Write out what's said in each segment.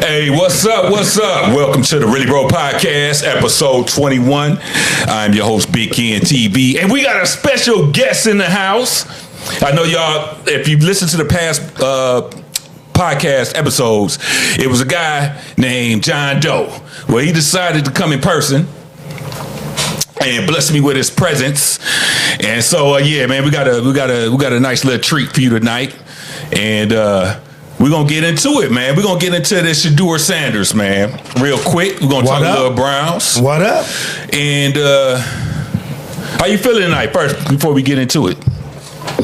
Hey, what's up? What's up? Welcome to the Really Bro Podcast, episode 21. I'm your host, Big Ken TV, and we got a special guest in the house. I know y'all, if you've listened to the past podcast episodes, it was a guy named John Doe. Well, he decided to come in person and bless me with his presence. And so, yeah, man, we got a nice little treat for you tonight, and we're going to get into it, man. We're going to get into this Shedeur Sanders, man, real quick. We're going to talk a little Browns. What up? And how you feeling tonight, first, before we get into it?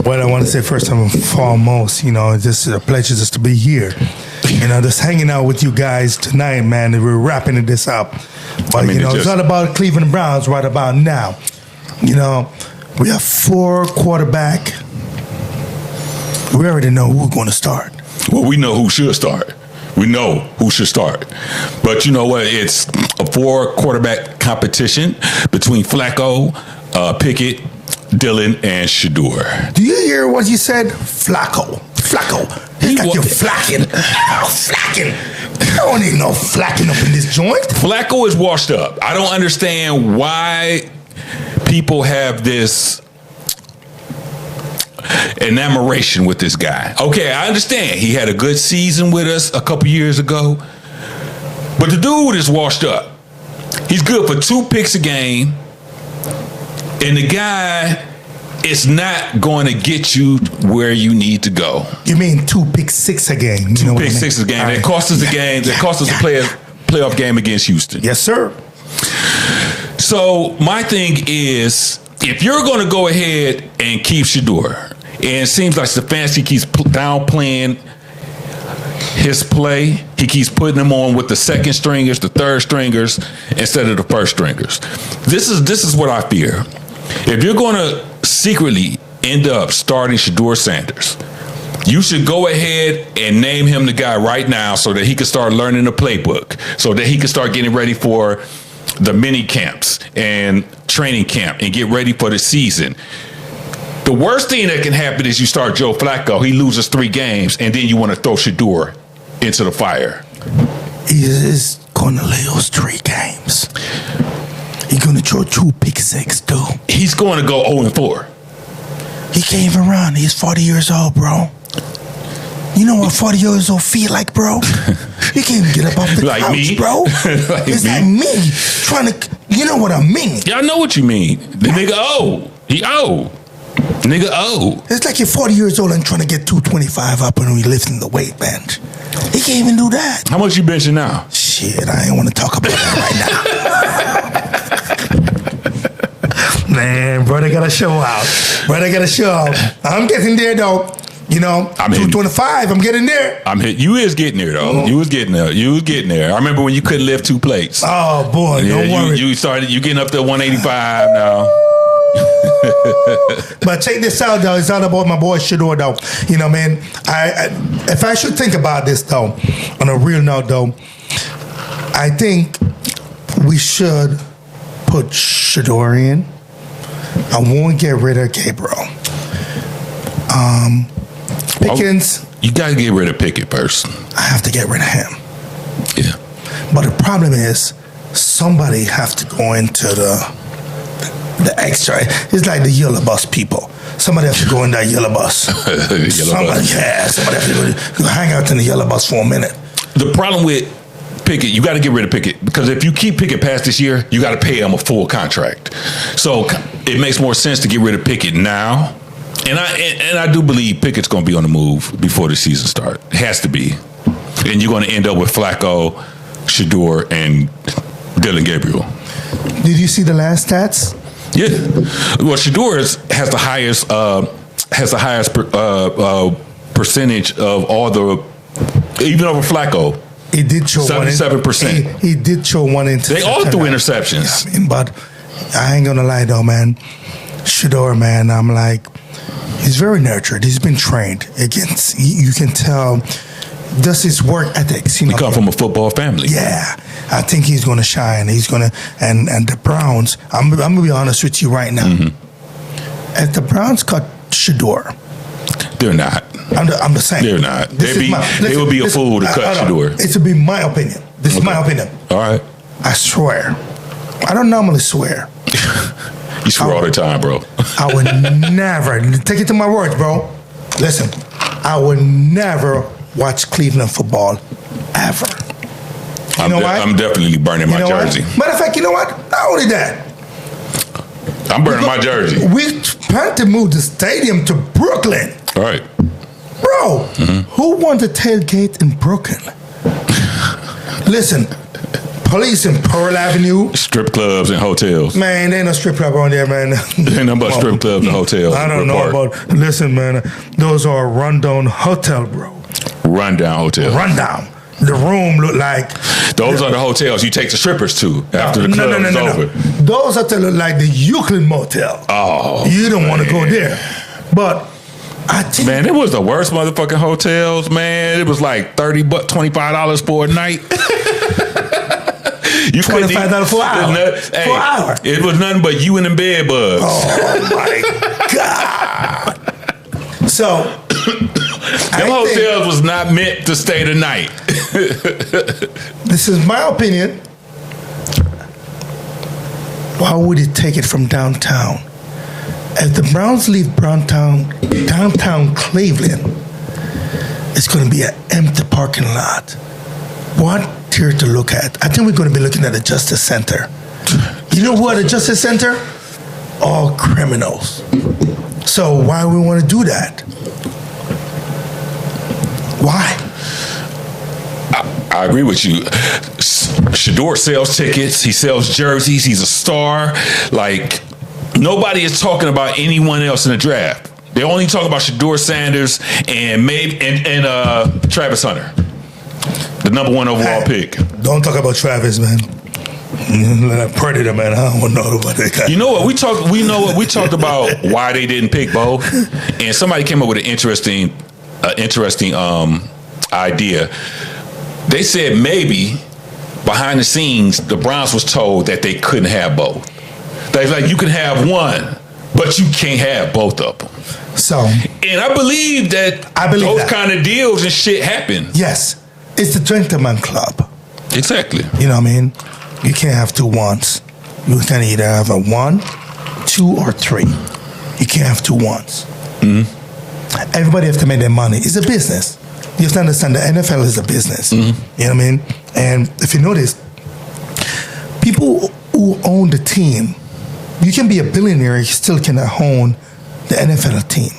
Well, I want to say first and foremost, it's just a pleasure just to be here. Just hanging out with you guys tonight, man. And we're wrapping this up. But, it's all about Cleveland Browns right about now. We have 4 quarterback. We already know who's going to start. Well, we know who should start. We know who should start. But you know what? It's a 4 quarterback competition between Flacco, Pickett, Dillon, and Shedeur. Do you hear what he said? Flacco. It's like you're flacking. Flacking. I don't need no flacking up in this joint. Flacco is washed up. I don't understand why people have this enamoration with this guy. Okay, I understand. He had a good season with us a couple years ago. But the dude is washed up. He's good for 2 picks a game. And the guy is not going to get you where you need to go. You mean 2 pick 6 a game? 2 pick 6 a game. It cost us a game. It cost us a playoff game against Houston. Yes, sir. So my thing is, if you're going to go ahead and keep Shedeur, and it seems like Stefanski keeps downplaying his play. He keeps putting him on with the second stringers, the third stringers, instead of the first stringers. This is what I fear. If you're going to secretly end up starting Shedeur Sanders, you should go ahead and name him the guy right now so that he can start learning the playbook, so that he can start getting ready for the mini camps and training camp and get ready for the season. The worst thing that can happen is you start Joe Flacco. He loses 3 games, and then you want to throw Shedeur into the fire. He is going to lose 3 games. He's going to throw 2 pick 6, too. He's going to go 0-4. He can't even run. He's 40 years old, bro. You know what 40 years old feel like, bro? He can't even get up off the like couch, me? bro. It's like me trying to, you know what I mean? Yeah, I know what you mean. The nigga old. He old. Nigga old. It's like you're 40 years old and trying to get 225 up and we lifting the weight bench. He can't even do that. How much you benching now? Shit, I ain't want to talk about that right now. Man, brother gotta show out. I'm getting there though. 225, I'm getting there. You is getting there though. Mm-hmm. You was getting there. I remember when you couldn't lift 2 plates. Oh boy, don't worry. You getting up to 185 now. But check this out though. It's all about my boy Shedeur though. Man, if I should think about this though, on a real note though, I think we should put Shedeur in. I won't get rid of Gabriel. Pickens. You gotta get rid of Pickett first. I have to get rid of him. Yeah. But the problem is, somebody have to go into the extra. It's like the yellow bus people. Somebody has to go in that yellow bus. Somebody has to go hang out in the yellow bus for a minute. The problem with Pickett, you got to get rid of Pickett, because if you keep Pickett past this year, you got to pay him a full contract. So it makes more sense to get rid of Pickett now. And I do believe Pickett's going to be on the move before the season starts. It has to be. And you're going to end up with Flacco, Shedeur, and Dillon Gabriel. Did you see the last stats? Yeah. Well, Shedeur has the highest percentage of all the, even over Flacco. He did show 77%. He did show 1 interception. They all threw interceptions. Yeah, but I ain't gonna lie though, man. Shedeur, man, I'm like, he's very nurtured. He's been trained against. You can tell just his work ethics. He come from a football family. Yeah, I think he's going to shine. He's going to, and the Browns. I'm going to be honest with you right now. Mm-hmm. If the Browns cut Shedeur, They're not. I'm the same. They're not. They would be a fool to cut Shedeur. It would be my opinion. This is my opinion. All right. I swear. I don't normally swear. You swear all the time, bro. I would never, take it to my words, bro. Listen, I would never watch Cleveland football ever. You know why? I'm definitely burning my jersey. Matter of fact, you know what? Not only that. I'm burning my jersey. We plan to move the stadium to Brooklyn. All right. Bro, who won the tailgate in Brooklyn? Listen, police in Pearl Avenue. Strip clubs and hotels. Man, there ain't no strip club on there, man. Ain't nothing but strip clubs and hotels. I don't know about. Listen, man, those are rundown hotel, bro. Rundown hotel. Rundown. The room look like. Those are the hotels you take the strippers to after the club is over. Those hotels look like the Euclid Motel. Oh, you don't want to go there, but. I think, man, it was the worst motherfucking hotels, man. It was like $25 for a night. You $25 for an hour. For an hour. It was nothing but you and them bed bugs. Oh my God. So them hotels was not meant to stay the night. This is my opinion. Why would he take it from downtown? If the Browns leave downtown Cleveland, it's going to be an empty parking lot. What here to look at? I think we're going to be looking at the Justice Center. You know what, the Justice Center? All criminals. So why we want to do that? Why? I agree with you. Shedeur sells tickets. He sells jerseys. He's a star. Like, nobody is talking about anyone else in the draft. They only talk about Shedeur Sanders and Travis Hunter, the number 1 overall pick. Don't talk about Travis, man. Predator, man. I don't know about that guy. You know what? We talked about why they didn't pick both, and somebody came up with an interesting idea. They said maybe behind the scenes, the Browns was told that they couldn't have both. They're like, you can have one, but you can't have both of them. So, and I believe that those kind of deals and shit happen. Yes, it's the gentleman club. Exactly. You know what I mean? You can't have two ones. You can either have a 1, 2, or 3. You can't have two ones. Mm-hmm. Everybody have to make their money. It's a business. You have to understand the NFL is a business. Mm-hmm. You know what I mean? And if you notice, people who own the team, you can be a billionaire, you still cannot own the NFL team.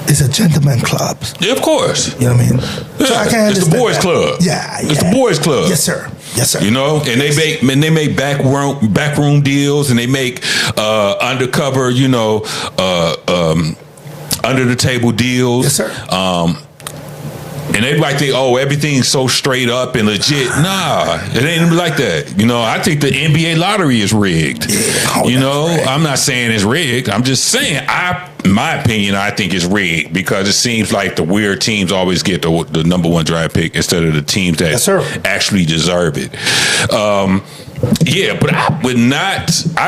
It's a gentleman club. Yeah, of course. You know what I mean? Yeah, so I can't understand. It's the boys' club. Yeah. It's the boys' club. Yes, sir. Yes, sir. You know, and they make backroom deals, and they make undercover, under the table deals. Yes, sir. And everything's so straight up and legit. Nah, it ain't like that. You know, I think the NBA lottery is rigged. Yeah, I'm not saying it's rigged. I'm just saying, in my opinion, I think it's rigged because it seems like the weird teams always get the number 1 draft pick instead of the teams that actually deserve it. Yeah, but I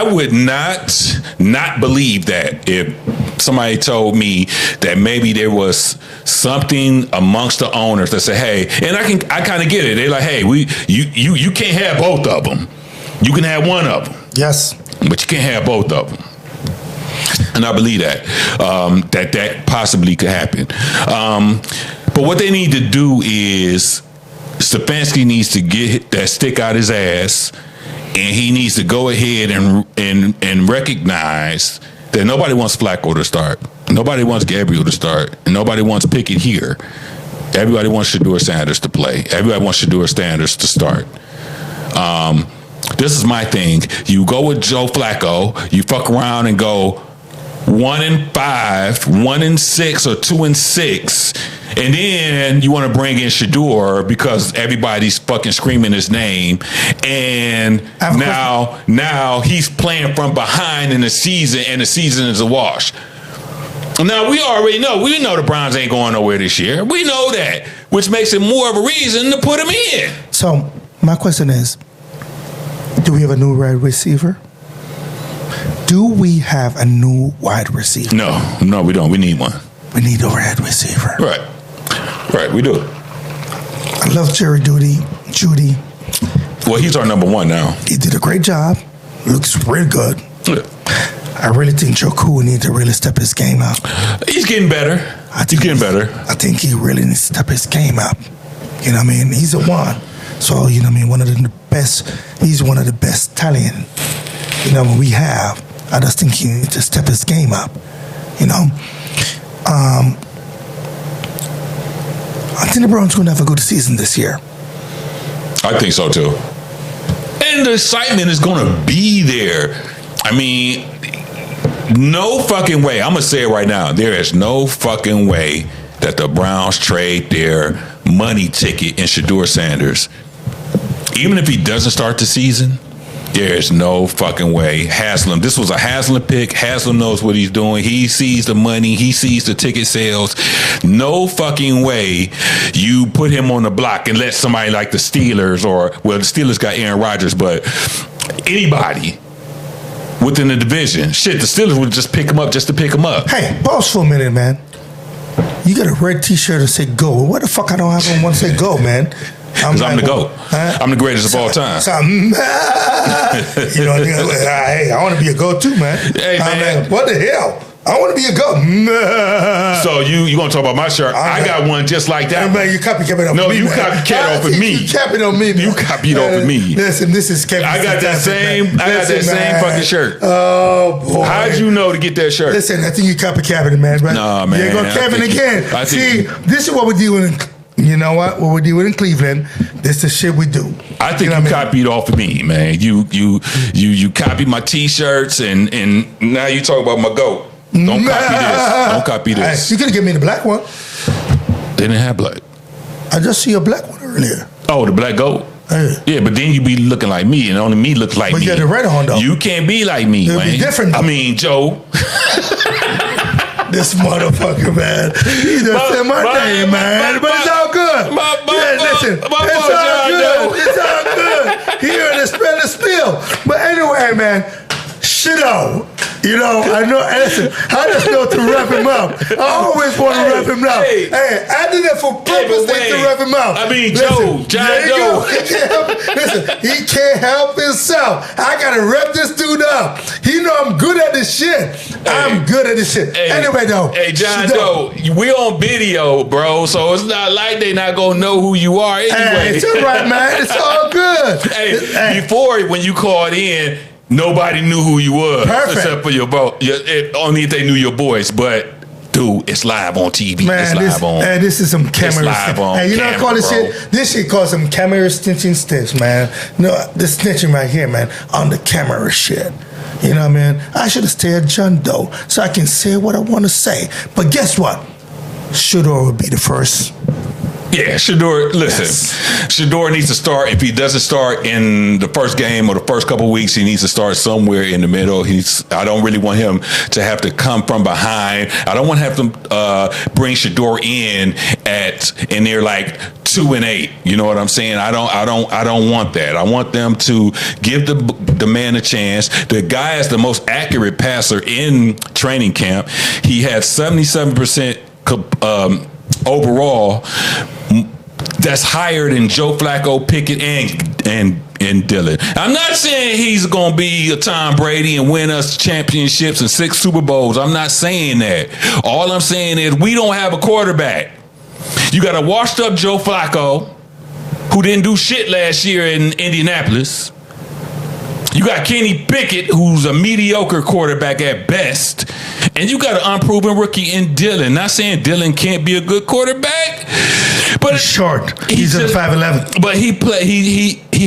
would not believe that if somebody told me that maybe there was something amongst the owners that say, hey, and I kind of get it. They're like, hey, you can't have both of them. You can have one of them. Yes. But you can't have both of them. And I believe that possibly could happen. But what they need to do is Stefanski needs to get that stick out his ass, and he needs to go ahead and recognize that nobody wants Flacco to start. Nobody wants Gabriel to start. And nobody wants Pickett here. Everybody wants Shedeur Sanders to play. Everybody wants Shedeur Sanders to start. This is my thing. You go with Joe Flacco, you fuck around and go 1-5, 1-6, or 2-6, and then you want to bring in Shedeur because everybody's fucking screaming his name, and now he's playing from behind in the season, and the season is a wash. Now we already know. We know the Browns ain't going nowhere this year. We know that, which makes it more of a reason to put him in. So my question is, do we have a new wide receiver? Do we have a new wide receiver? No, we don't. We need one. we need a red receiver. Right, we do. I love Jerry Judy. Well, he's our number one now. He did a great job. Looks real good. Yeah. I really think Joe Cool needs to really step his game up. He's getting better. He's getting better. I think he really needs to step his game up. You know what I mean? He's a one. So, you know what I mean? One of the best. He's one of the best talent, you know, we have. I just think he needs to step his game up. You know? I think the Browns going to have a good season this year. I think so, too. And the excitement is going to be there. I mean, no fucking way. I'm going to say it right now. There is no fucking way that the Browns trade their money ticket in Shedeur Sanders. Even if he doesn't start the season, there's no fucking way. Haslam, this was a Haslam pick. Haslam knows what he's doing. He sees the money. He sees the ticket sales. No fucking way you put him on the block and let somebody like the Steelers the Steelers got Aaron Rodgers, but anybody within the division, the Steelers would just pick him up just to pick him up. Hey, pause for a minute, man. You got a red T-shirt that say "Go." What the fuck? I don't have one say "Go," man. Because I'm the GOAT. Huh? I'm the greatest of all time. You know, hey, I want to be a GOAT too, man. Hey, man. Like, what the hell? I want to be a GOAT. So you going to talk about my shirt? I got one just like that. Man, you copycat off of me. No, you copycat off of me. You capping on me, man. You copied off of me. Listen, this is Kevin. I got that same fucking shirt. Oh, boy. How'd you know to get that shirt? Listen, I think you copycatting, man. But nah, man. You're going Kevin again. See, this is what we're doing. You know what? What we're doing in Cleveland, this is shit we do. I think you copied off of me, man. You copied my T-shirts, and now you talk about my GOAT. Don't copy this. Don't copy this. Hey, you could have given me the black one. They didn't have black. I just see a black one earlier. Oh, the black GOAT? Hey. Yeah, but then you be looking like me, and only me looks like me. But you got the red on, though. You can't be like me, It'll man. be different, though. I mean, Joe. This motherfucker, man. He just said my name, man. But it's all good. Listen, it's all good. It's all good. Here, let's spell the spill. But anyway, man, Shedeur. You know, I know. Listen, I just know to wrap him up. I always want to wrap him up. Hey, I did that for purpose to wrap him up. I mean, Joe, John Doe. Listen, he can't help himself. I gotta wrap this dude up. He know I'm good at this shit. I'm good at this shit. Anyway, though. Hey, John Doe, we on video, bro, so it's not like they not gonna know who you are anyway. Hey, it's all right, man. It's all good. Before, when you called in, nobody knew who you was. Perfect. Except for only if they knew your voice. But, dude, it's live on TV. Man, this is some camera. Live on hey, you know what I call this shit? This shit called some camera stitch, man. No, this snitching right here, man, on the camera shit. You know what I mean? I should have stayed at John Doe so I can say what I want to say. But guess what? Shedeur will be the first. Yeah, Shedeur, listen, Shedeur needs to start. If he doesn't start in the first game or the first couple of weeks, he needs to start somewhere in the middle. I don't really want him to have to come from behind. I don't want to have to bring Shedeur in and they're like 2-8. You know what I'm saying? I don't want that. I want them to give the man a chance. The guy is the most accurate passer in training camp. He had 77% overall. That's higher than Joe Flacco, Pickett, and Dillon. I'm not saying he's going to be a Tom Brady and win us championships and 6 Super Bowls. I'm not saying that. All I'm saying is we don't have a quarterback. You got a washed up Joe Flacco who didn't do shit last year in Indianapolis. You got Kenny Pickett, who's a mediocre quarterback at best. And you got an unproven rookie in Dillon. Not saying Dillon can't be a good quarterback, but he's short. He's at 5'11". But he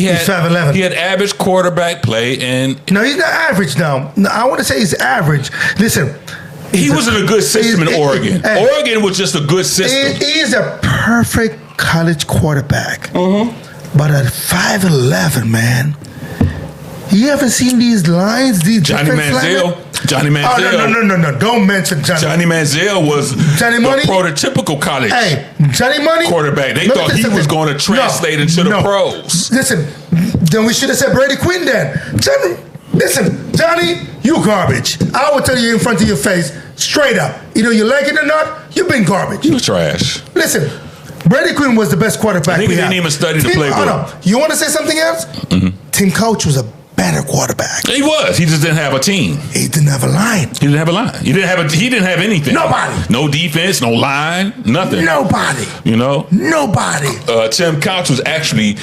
had 5'11". He had average quarterback play, and no, he's not average now. No, I want to say he's average. Listen, he was in a good system in Oregon. Oregon was just a good system. He is a perfect college quarterback. Mm-hmm. But at 5'11", man. You haven't seen these lines, these Johnny Manziel. Oh, no. Don't mention Johnny. Johnny Manziel was the prototypical college Johnny Money quarterback. They thought he was going to translate into the pros. Listen, then we should have said Brady Quinn then. Johnny, you garbage. I will tell you in front of your face, straight up. Either you like it or not, You've been garbage. You was trash. Listen, Brady Quinn was the best quarterback we had. Didn't even study the playbook. You want to say something else? Tim Couch was a better quarterback. He was. He just didn't have a team. He didn't have a line. He didn't have a line. He didn't have anything. Nobody. No defense, no line, nothing. Nobody. You know? Nobody. Tim Couch was actually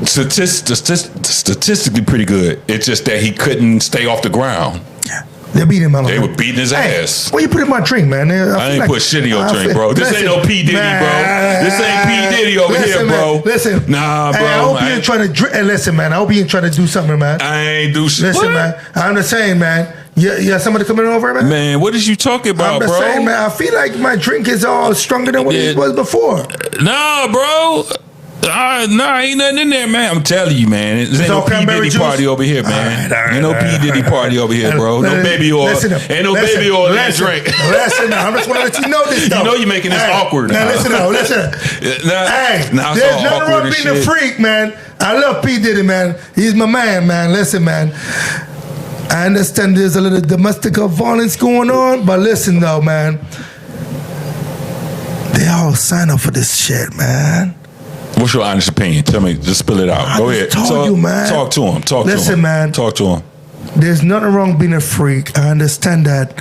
statistically pretty good. It's just that he couldn't stay off the ground. Yeah. They beat him. They were beating his ass. Well, you put in my drink, man. I ain't put shit in your drink, bro. This ain't no P. Diddy, bro. This ain't P. Diddy over here, bro. Man, listen. Nah, bro. Hey, I hope you ain't trying to drink. Hey, listen, man. I hope you ain't trying to do something, man. I ain't do shit. Listen, man. I'm just saying, man. You got somebody coming over, man? Man, what is you talking about, bro? I'm just saying, man. I feel like my drink is all stronger than what it was before. Nah, bro. Nah, ain't nothing in there, man. I'm telling you, man. There's ain't no P. Diddy party over here, man. Ain't no P. Diddy party over here, bro. No baby oil. Ain't no baby oil in that drink. Listen, I'm just want to let you know this, though. You know you're making this awkward. Now, listen. Hey, there's nothing wrong being a freak, man. I love P. Diddy, man. He's my man, man. Listen, man. I understand there's a little domestic violence going on, but listen, though, man. They all sign up for this shit, man. What's your honest opinion? Tell me, just spill it out. Go ahead. Told you, man. Talk to him. Listen, man. Talk to him. There's nothing wrong being a freak. I understand that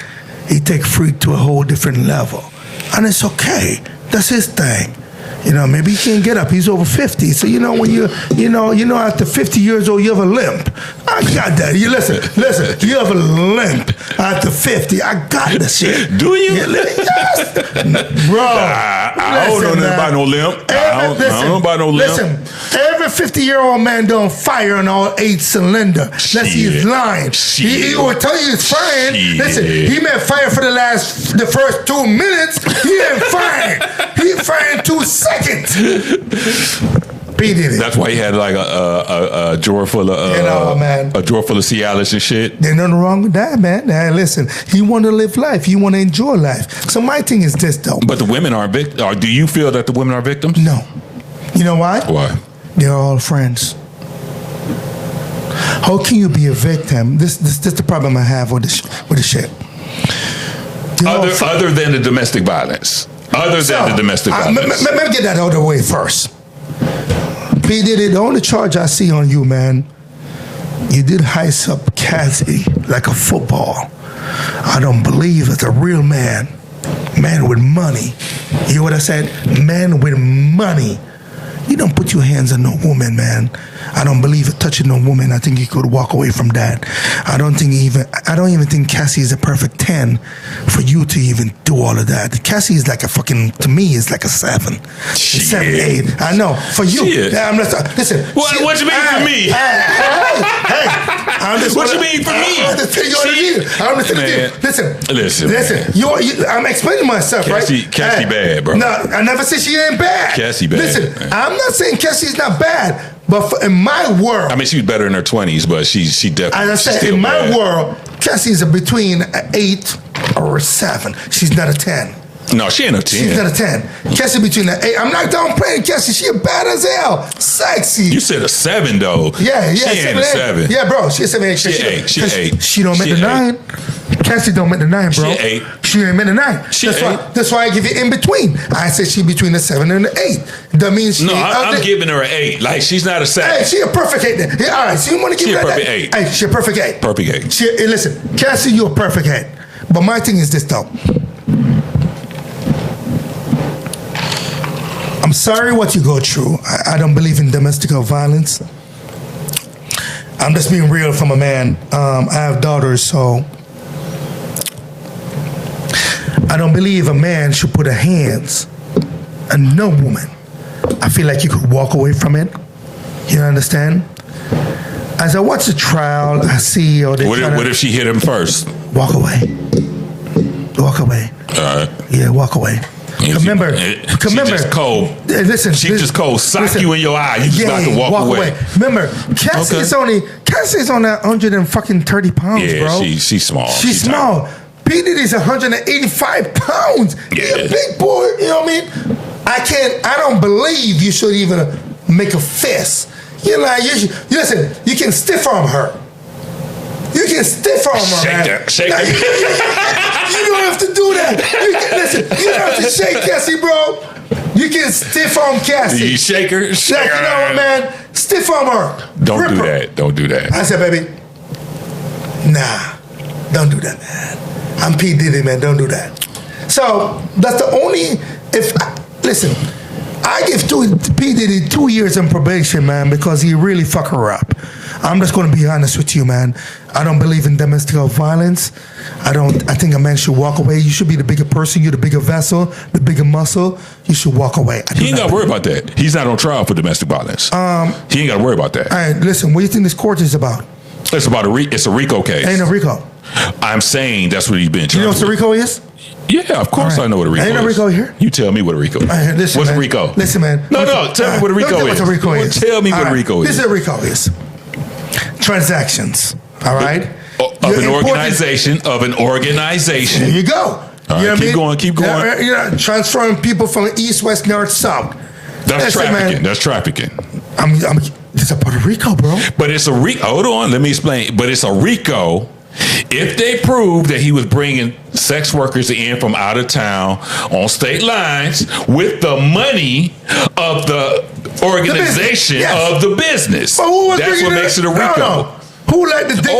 he take freak to a whole different level, and it's okay. That's his thing. You know, maybe he can't get up. He's over 50. So, when after 50 years old, you have a limp. I got that. Listen, you have a limp after 50. I got the shit. Do you? Yes. Bro. I don't know nothing about no limp. I don't know about no limp. Listen, every 50-year-old man don't fire on all 8-cylinder. Unless he's lying. He will tell you he's firing. Listen, he may fire for the first 2 minutes. He ain't firing. He firing 2 seconds. P. Diddy. That's why he had like a drawer full of a drawer full of Cialis and shit. There's nothing wrong with that, man. Now, listen, he want to live life. He want to enjoy life. So my thing is this, though. But the women aren't victims. Do you feel that the women are victims? No. You know why? Why? They're all friends. How can you be a victim? This the problem I have with the shit. Other than the domestic violence. Let me get that out of the way first. P. Diddy, the only charge I see on you, man, you did heist up Cassie like a football. I don't believe it's a real man with money. You hear what I said? Man with money. You don't put your hands on no woman, man. I don't believe in touching no woman. I think you could walk away from that. I don't even think Cassie is a perfect 10 for you to even do all of that. Cassie is like to me, is like a 7. 7, 8. I know. For you. Listen. What you mean for me? What you mean for me? Listen. I'm explaining myself, Cassie, right? Cassie bad, bro. No, I never said she ain't bad. Cassie bad. Listen, I'm not saying Cassie's not bad. But in my world, I mean, she was better in her 20s, but she definitely. As I said, in my world, Cassie's between an 8 or a 7. She's not a 10. No, she ain't a 10. She's not a 10. Cassie between an 8. I'm not downplaying Cassie. She bad as hell. Sexy. You said a 7 though. Yeah. She ain't a 7. Yeah, bro. She's a 7, 8. She 8. She don't make the 9. Cassie don't make the 9, bro. She 8. She ain't make the 9. That's why I give you in between. I said she between the 7 and the 8. That means she. No, I'm giving her an 8. Like she's not a 7. Hey, she a perfect 8 then. Yeah, all right. So you want to give her a perfect 8. Hey, she a perfect 8. Perfect 8. Listen, Cassie, you a perfect 8. But my thing is this though. I'm sorry what you go through. I don't believe in domestic violence. I'm just being real from a man. I have daughters, so I don't believe a man should put a hands on no woman. I feel like you could walk away from it. You understand? As I watch the trial, I see. What if she hit him first? Walk away. Walk away. All right. Yeah, walk away. Remember, she's just cold. Listen, she's just cold. Sock you in your eye. You just about to walk away. Remember, Cassie's only 130 pounds, yeah, bro. She's small. She's small. P. Diddy's 185 pounds. Yeah. He's a big boy. You know what I mean? I don't believe you should even make a fist. You're like, listen, you can stiff arm her. You can stiff arm her, man. Shake her. You don't have to do that. Listen, you don't have to shake Cassie, bro. You can stiff arm Cassie. You shake her. Shake her. You know what, man? Stiff arm her. Don't do that. Don't do that. I said, baby, nah, don't do that, man. I'm P. Diddy, man. Don't do that. So that's the only. Listen, I give P. Diddy 2 years in probation, man, because he really fucked her up. I'm just going to be honest with you, man. I don't believe in domestic violence. I think a man should walk away. You should be the bigger person. You're the bigger vessel, the bigger muscle. You should walk away. He ain't got to worry about that. He's not on trial for domestic violence. He ain't got to worry about that. All right, listen, what do you think this court is about? It's about it's a RICO case. Ain't a RICO. I'm saying that's what he's been charged. You know what a RICO is? Yeah, of course I know what a RICO is. Ain't a RICO here? You tell me what a RICO is. Right, listen, what's man. a RICO? Listen, man. No, tell me what a RICO is. What a RICO is. Tell me what a RICO is. This is a RICO is. Transactions. All right? Of an organization. There you go. All right, keep going. You're transferring people from east, west, north, south. That's trafficking. Man. That's trafficking. It's a Puerto Rico, bro. But it's a RICO. Hold on, let me explain. But it's a RICO if they prove that he was bringing sex workers in from out of town on state lines with the money of the organization of the business. That's what makes it a RICO. No. Who let the dick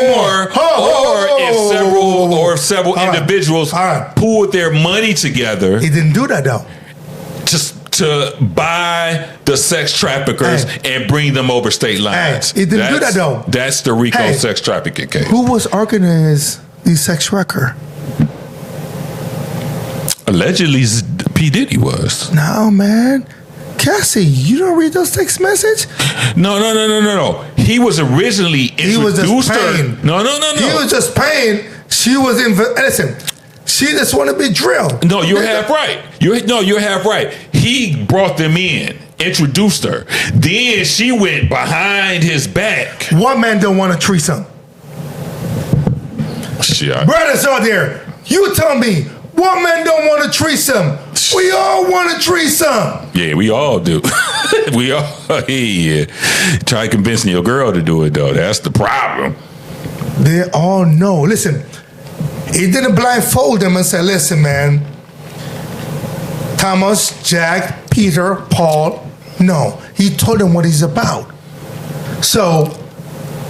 if several individuals pooled their money together. He didn't do that though. Just to buy the sex traffickers and bring them over state lines. He didn't do that though. That's the RICO sex trafficking case. Who was organizing the sex worker? Allegedly, P. Diddy was. No, man. Cassie, you don't read those text messages? No. He was originally introduced. He was just paying. No. He was just paying. She was listen. She just want to be drilled. No, you're half right. You're half right. He brought them in, introduced her. Then she went behind his back. What man don't want a threesome? Shit. Brothers out there, you tell me, what man don't want a threesome? We all want a threesome. Yeah, we all do. We all, yeah. Try convincing your girl to do it, though. That's the problem. They all know. Listen, he didn't blindfold them and say, listen, man, Thomas, Jack, Peter, Paul. No, he told them what he's about. So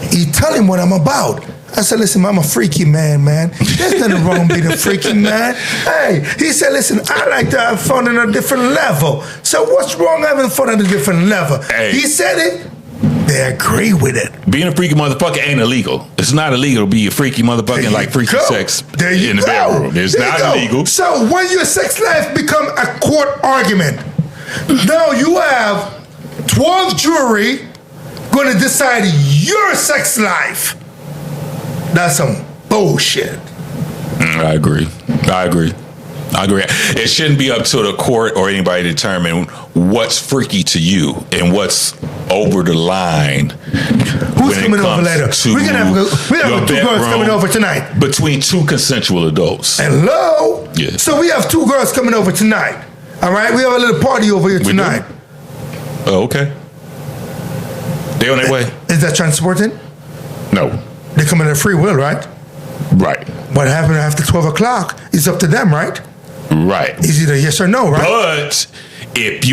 he tell him what I'm about. I said, listen, I'm a freaky man. There's nothing wrong being a freaky man. Hey, he said, listen, I like to have fun on a different level. So what's wrong having fun on a different level? Hey. He said it. They agree with it. Being a freaky motherfucker ain't illegal. It's not illegal to be a freaky motherfucker and like freaky sex in the bedroom. It's not illegal. So when your sex life become a court argument, now you have 12 jury going to decide your sex life. That's some bullshit. I agree. It shouldn't be up to the court or anybody to determine what's freaky to you and what's over the line. Who's coming over later? We have two girls coming over tonight. Between two consensual adults. Hello? Yeah. So we have two girls coming over tonight. All right? We have a little party over here tonight. Oh, okay. They on their way? Is that transporting? No. They come in their free will, right? Right. What happened after 12 o'clock is up to them, right? Right. Is either yes or no, right? But if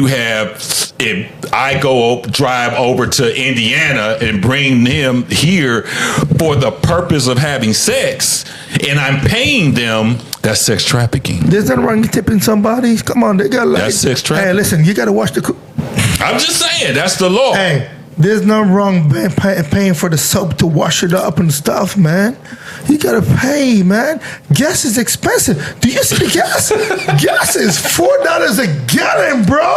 I drive over to Indiana and bring them here for the purpose of having sex and I'm paying them, that's sex trafficking. There's nothing wrong with tipping somebody. Come on, they got like. That's sex trafficking. Hey, listen, you got to watch the. I'm just saying, that's the law. Hey. There's nothing wrong paying for the soap to wash it up and stuff, man. You gotta pay, man. Gas is expensive. Do you see the gas? Gas is $4 a gallon, bro.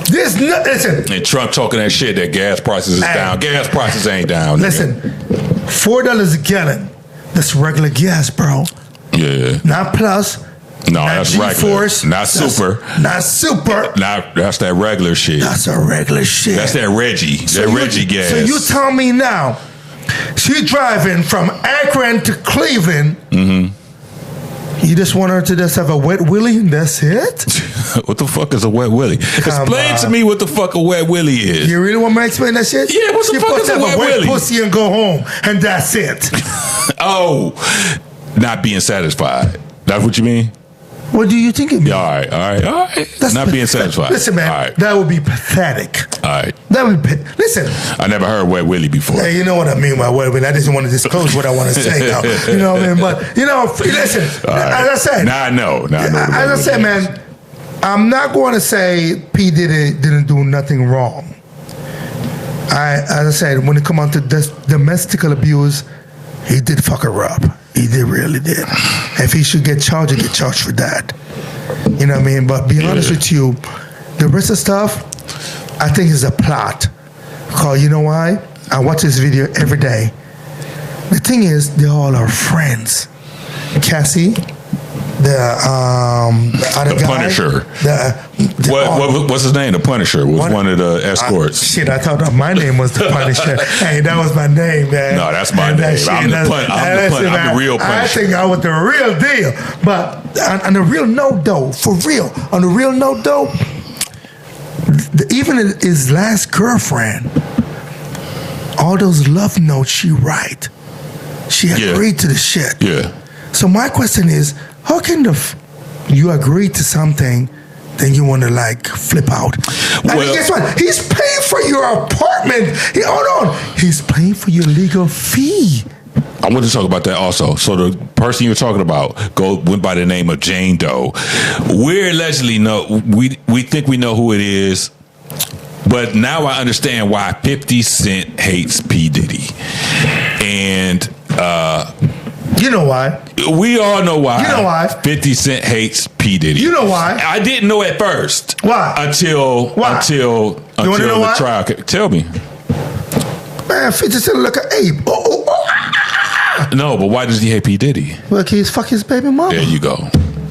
There's listen. And Trump talking that shit that gas prices is down. Gas prices ain't down. Listen, $4 a gallon. That's regular gas, bro. Yeah. Not plus. No, that's regular. Not super. Not super. That's that regular shit. That's a regular shit. That's that Reggie. Reggie gas. So you tell me now, she driving from Akron to Cleveland. Mm-hmm. You just want her to just have a wet willy and that's it? What the fuck is a wet willy? Explain to me what the fuck a wet willy is. You really want me to explain that shit? Yeah, what the fuck is a wet willy? Pussy and go home, and that's it. Oh, not being satisfied. That's what you mean? What do you think it means? Yeah, all right. That's not being satisfied. Listen, man, right. that would be pathetic. All right. That would be, listen. I never heard wet willy before. Hey, you know what I mean by wet willy. I just want to disclose what I want to say now. You know what I mean? But, listen, as I said. Now I know. As I said, man, I'm not going to say P. Diddy didn't do nothing wrong. As I said, when it comes on to domestic abuse, he did fuck her up. He really did. If he should get charged, he get charged for that. You know what I mean? But be honest with you, the rest of stuff, I think is a plot. Because you know why? I watch this video every day. The thing is, they all are friends. Cassie, the other guy, Punisher. What's his name? The Punisher was one of the escorts. Shit, I thought my name was the Punisher. Hey, that was my name, man. No, that's my name. I'm the real Punisher. I think I was the real deal. But on the real note, though, for real, on the real note, though, even his last girlfriend, all those love notes she write, she agreed to the shit. Yeah. So my question is, how can you agree to something, then you want to like flip out? I mean, guess what? He's paying for your apartment. Hold on. He's paying for your legal fee. I want to talk about that also. So the person you're talking about went by the name of Jane Doe. We allegedly know, we think we know who it is, but now I understand why 50 Cent hates P. Diddy. And you know why? We all know why. You know why? 50 Cent hates P. Diddy. You know why? I didn't know at first. Why? Until the trial. Tell me. Man, 50 Cent look at Abe. No, but why does he hate P. Diddy? Look, he's fucking his baby mama. There you go.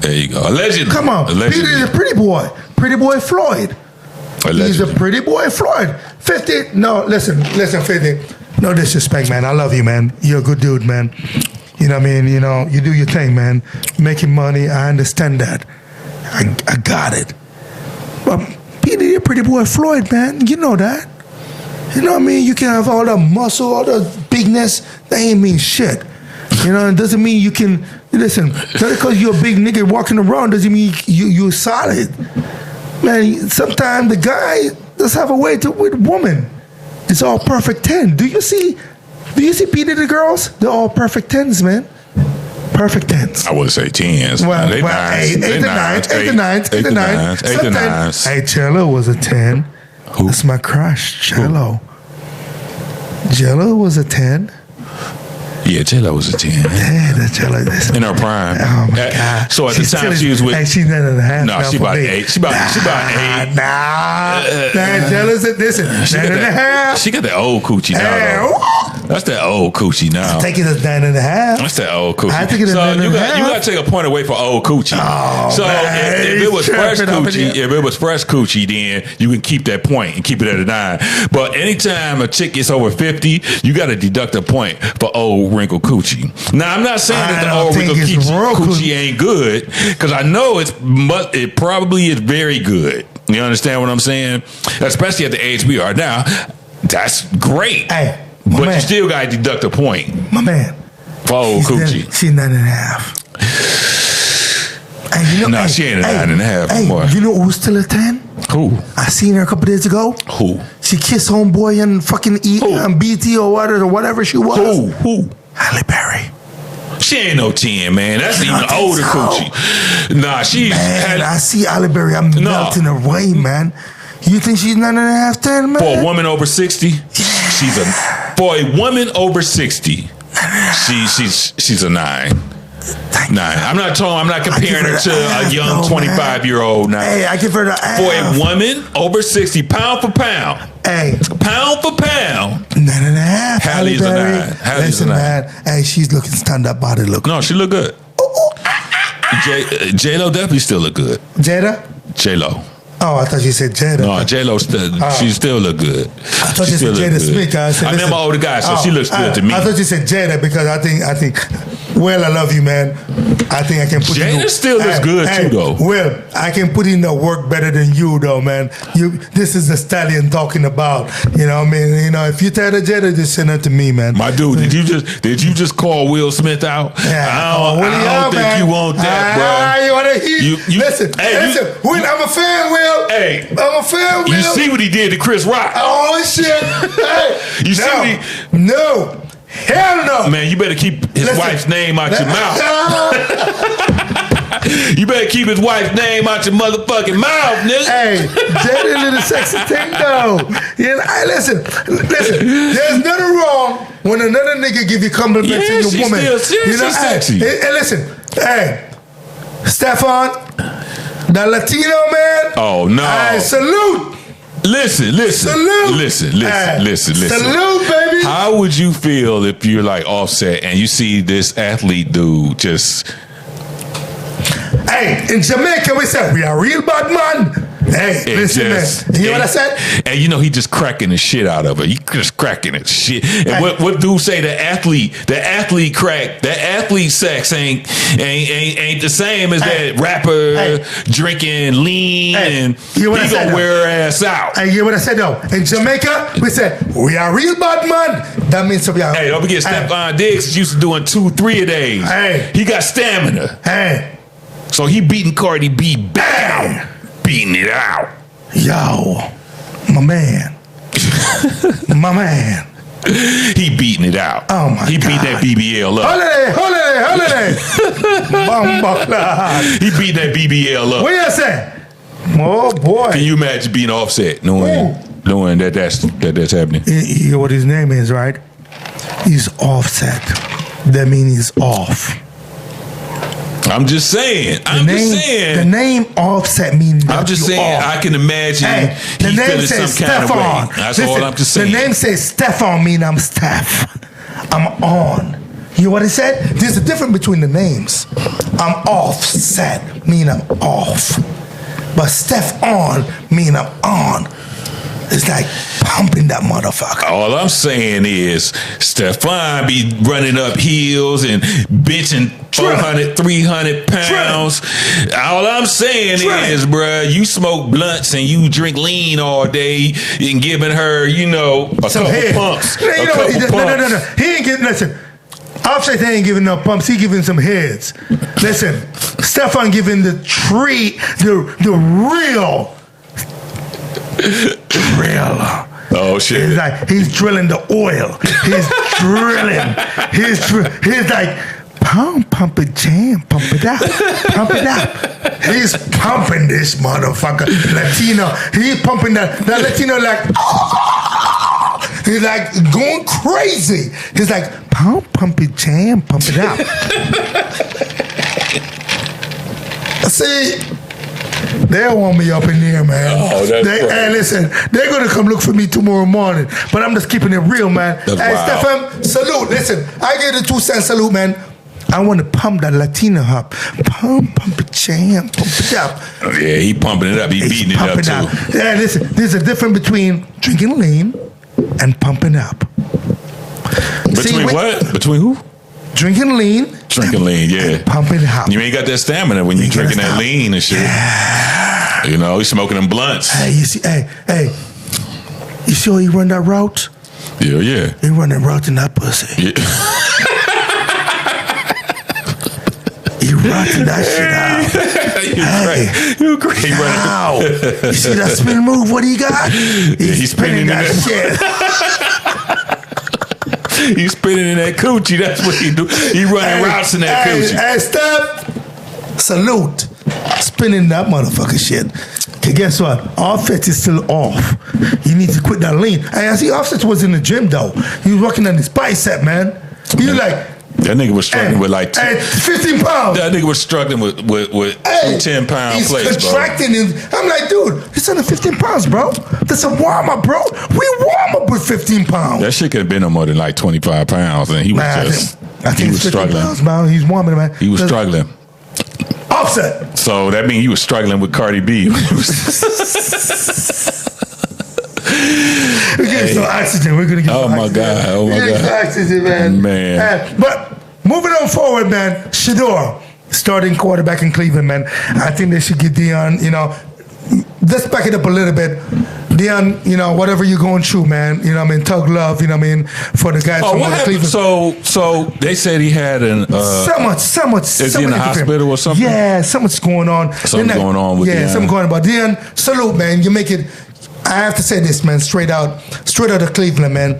Allegedly. Come on. P. Diddy's a pretty boy. Pretty boy Floyd. Allegedly. He's a pretty boy Floyd. 50. No, listen, 50. No disrespect, man. I love you, man. You're a good dude, man. You know what I mean? You know, you do your thing, man. Making money, I understand that. I got it. But P. Diddy, a pretty boy Floyd, man. You know that. You know what I mean? You can have all the muscle, all the bigness. That ain't mean shit. You know, it doesn't mean you can, listen, just because you're a big nigga walking around doesn't mean you're solid. Man, sometimes the guy does have a way with women. It's all perfect 10. Do you see P. Diddy girls? They're all perfect 10s, man. Perfect 10s. I wouldn't say 10s. Well, 8 to 9s. Hey, Jello was a 10. Who? That's my crush, Jello. Jello was a 10. Yeah, Jello was a 10. Yeah, that's Jello. In her prime. Oh my God. So at the time she was with. Hey, she's 9.5. No, she about 8. She about 8. Nah, Jello's at this. 9.5. She got that old coochie now. That's that old coochie now. I take it as 9.5. That's that old coochie. I take it as 9.5. You got to take a point away for old coochie. Oh, so man, if it was fresh coochie, then you can keep that point and keep it at a 9. But anytime a chick gets over 50, you got to deduct a point for old wrinkled coochie. Now I'm not saying that the old wrinkled coochie ain't good, because I know it probably is very good. You understand what I'm saying? Especially at the age we are now. That's great. Hey. But you still got to deduct a point. My man. For old coochie. She's 9.5. Hey, you know, she ain't a 9.5 anymore. You know who's still a 10? Who? I seen her a couple days ago. Who? She kissed homeboy and fucking BT or whatever she was. Who? Halle Berry. She ain't no 10, man. That's even older coochie. Nah, she's... Man, I see Halle Berry. I'm melting away, man. You think she's 9.5, 10, man? For a woman over 60? Yeah. For a woman over 60, she's a 9. 9. I'm not comparing her to a young 25-year-old now. Hey, I give her the For a woman over 60, pound for pound. Hey. Pound for pound. 9.5. Halle's a 9. Listen, man. Hey, she's looking stand-up body look. No, she look good. J-Lo definitely still look good. Jada? J-Lo. Oh, I thought you said Jada. No, J-Lo she still look good. I thought you said Jada Smith. I'm an older guy, so she looks good to me. I thought you said Jada because I think Will, I love you, man. I think I can put Jada still looks good too, though. Will, I can put in the work better than you, though, man. This is the stallion talking about. You know what I mean? You know, if you tell the Jada, just send it to me, man. My dude, did you just call Will Smith out? Yeah. I don't think man. you want that, bro. You want to hear? Listen, Will, I'm a fan, Will. Hey, I'm a fan, Will. You see what he did to Chris Rock? Oh shit! Hey, you see what he? No. Hell no. Man, you better keep his wife's name out your mouth. You better keep his wife's name out your motherfucking mouth, nigga. Hey, Jada little sexy thing though. You know, hey, listen. There's nothing wrong when another nigga give you compliments to your woman. She's sexy. Hey, listen. Hey, Stefan, the Latino man. Oh no. Hey, salute. Listen. Salute. Listen. Salute, baby. How would you feel if you're like Offset and you see this athlete dude just? Hey, in Jamaica we said we are real bad man. Hey, listen, man. You hear what I said? And you know he just cracking the shit out of it. He just cracking it shit. And what dude say? The athlete crack, the athlete sex ain't the same as that rapper drinking lean and he gonna wear her ass out. Hey, you hear what I said though? In Jamaica, we said we are real bad man. That means we are. Hey, don't forget Stephon Diggs is used to doing 2-3 a days. Hey, he got stamina. Hey, so he beating Cardi B bam. Beating it out. Yo, my man. He beating it out. Oh my God. He beat that BBL up. Holiday. He beat that BBL up. What you say? Oh boy. Can you imagine being Offset knowing that that's happening? You know what his name is, right? He's Offset. That means he's off. I'm just saying. The name Offset means I'm just saying. Off. I can imagine he's feeling some kind of way. That's all I'm just saying. The name says Stefan, mean I'm Steph. I'm on. You know what it said? There's a difference between the names. I'm Offset, mean I'm off. But Steph on, mean I'm on. It's like pumping that motherfucker. All I'm saying is Stephon be running up hills and benching 400, 300 pounds. All I'm saying is, bruh, you smoke blunts and you drink lean all day and giving her, a couple pumps. No. He ain't getting nothing. Offset ain't giving no pumps. He giving some heads. Listen, Stephon giving the real. Oh shit! He's like he's drilling the oil. He's drilling. He's like pump it, jam, pump it up. He's pumping this motherfucker. Latino. He's pumping that Latino like. Oh! He's like going crazy. He's like pump it, jam, pump it up. See. They don't want me up in there, man. Oh, hey, listen, they're going to come look for me tomorrow morning. But I'm just keeping it real, man. That's hey, wild. Stefan, salute. Listen, I give the 2 cent salute, man. I want to pump that Latino up. Pump it, jam, pump it up. Oh, yeah, he pumping it up. He's beating it up, too. Yeah, listen, there's a difference between drinking lean and pumping up. Between who? Drinking lean. Yeah. Pumping it up. You ain't got that stamina when you drinking that lean and shit. Yeah. He's smoking them blunts. Hey, you see, hey. You see how he run that route? Yeah. He run that route in that pussy. Yeah. He rocking that shit out. You crazy. Wow. You see that spin move? What he got? He's spinning that shit. He's spinning in that coochie. That's what he do. He running routes in that coochie. Hey, Steph, salute. Spinning that motherfucker shit. Okay, guess what? Offset is still off. You need to quit that lean. Hey, I see Offset was in the gym though. He was working on his bicep, man. He was like. That nigga was struggling with 15 pounds. That nigga was struggling with 10-pound plates, he's contracting him. I'm like, dude, he's under 15 pounds, bro. That's a warm-up, bro. We warm up with 15 pounds. That shit could have been no more than 25 pounds, and he was I think he was struggling. Pounds, man. He's warming, man. He was struggling. Offset. So that means he was struggling with Cardi B. We're getting some oxygen. We're gonna get some oxygen. Oh my God. Some oxygen, man. Man. But moving on forward, man. Shedeur, starting quarterback in Cleveland, man. I think they should give Deion, let's back it up a little bit. Deion, whatever you're going through, man, tug love, for the guys from Cleveland. So they said he had somewhat. Is he in the hospital or something? Yeah, something's going on. Something going on with Deion. Yeah, something going on. But Deion, salute, man. You make it, I have to say this, man, straight out of Cleveland, man.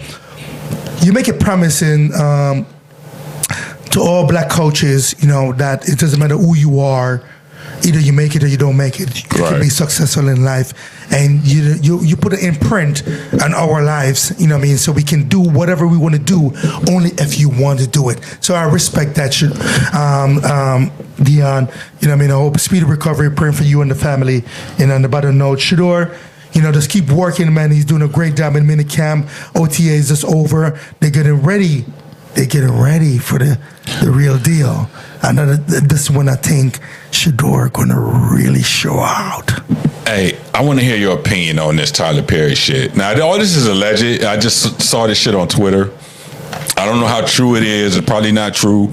You make it promising to all black coaches, that it doesn't matter who you are. Either you make it or you don't make it. You can be successful in life, and you put an imprint on our lives. So we can do whatever we want to do, only if you want to do it. So I respect that, Deion. I hope speedy recovery. Praying for you and the family. And on the bottom note, Shedeur, just keep working, man. He's doing a great job in minicamp. OTA is just over. They're getting ready. For the real deal. This one, I think Shedeur gonna really show out. Hey, I want to hear your opinion on this Tyler Perry shit. Now, all this is alleged. I just saw this shit on Twitter. I don't know how true it is. It's probably not true,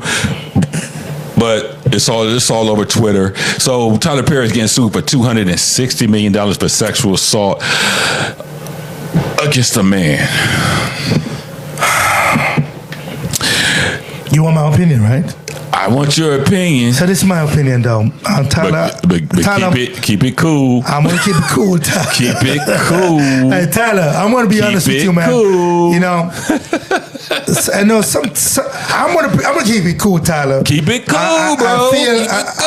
but it's all over Twitter. So Tyler Perry is getting sued for $260 million for sexual assault against a man. You want my opinion, right? I want your opinion. So this is my opinion, though. Tyler, Tyler, keep it cool. I'm gonna keep it cool, Tyler. Keep it cool. Hey, Tyler, I'm gonna be honest with you, man. Cool. I know I'm gonna keep it cool, Tyler. Keep it cool, bro.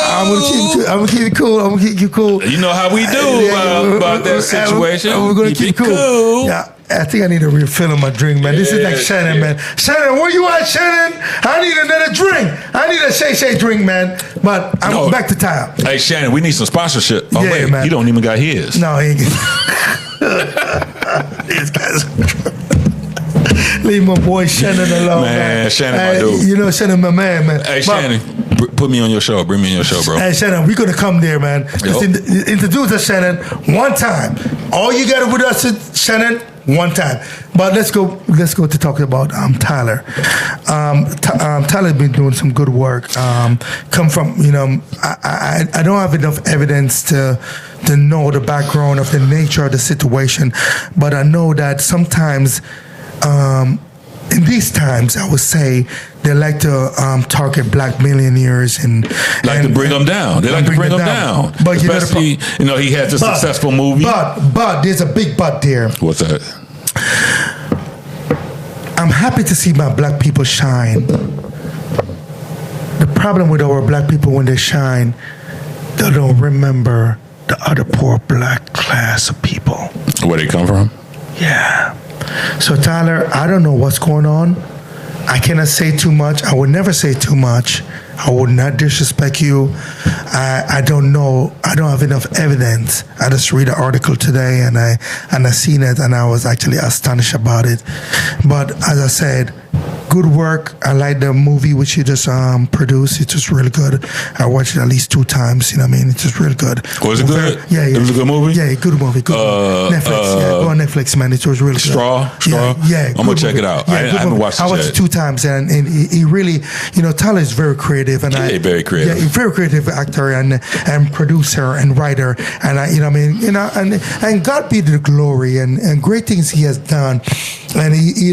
I'm gonna keep it cool. I'm gonna keep you cool. You know how we do about that situation. We're gonna keep it cool. Yeah. I think I need a refill of my drink, man. This is like Shannon, man. Shannon, where you at, Shannon? I need another drink. I need a Shay drink, man. But I'm back to Tyler. Hey, Shannon, we need some sponsorship. Oh, wait, man. He don't even got his. No, he ain't. These guys. Leave my boy Shannon alone, man. Shannon, my dude. Shannon, my man. Hey, Shannon, put me on your show. Bring me on your show, bro. Hey, Shannon, we're going to come there, man. Just introduce us, Shannon, one time. All you got to do with us, Shannon, one time. But let's go to talk about Tyler. Tyler's been doing some good work. Come from, I don't have enough evidence to know the background of the nature of the situation, but I know that sometimes in these times, I would say they like to target black millionaires and to bring them down. They like to bring them down. But especially, he has a successful movie. But there's a big but there. What's that? I'm happy to see my black people shine. The problem with our black people when they shine, they don't remember the other poor black class of people. Where they come from? Yeah. So Tyler, I don't know what's going on. I cannot say too much. I would never say too much. I would not disrespect you. I don't know. I don't have enough evidence. I just read an article today and I seen it and I was actually astonished about it. But as I said, good work. I like the movie which you just produced. It's just really good. I watched it at least 2 times. It's just really good. Was it good? Yeah. It was a good movie? Yeah, good movie. Good movie. Netflix. Go on Netflix, man. It was really good. Straw? Yeah. I'm going to check it out. I haven't watched it yet. I watched it 2 times and he really, Tyler is very creative. And very creative. Yeah, very creative actor and producer and writer. And and God be the glory and great things he has done. And he,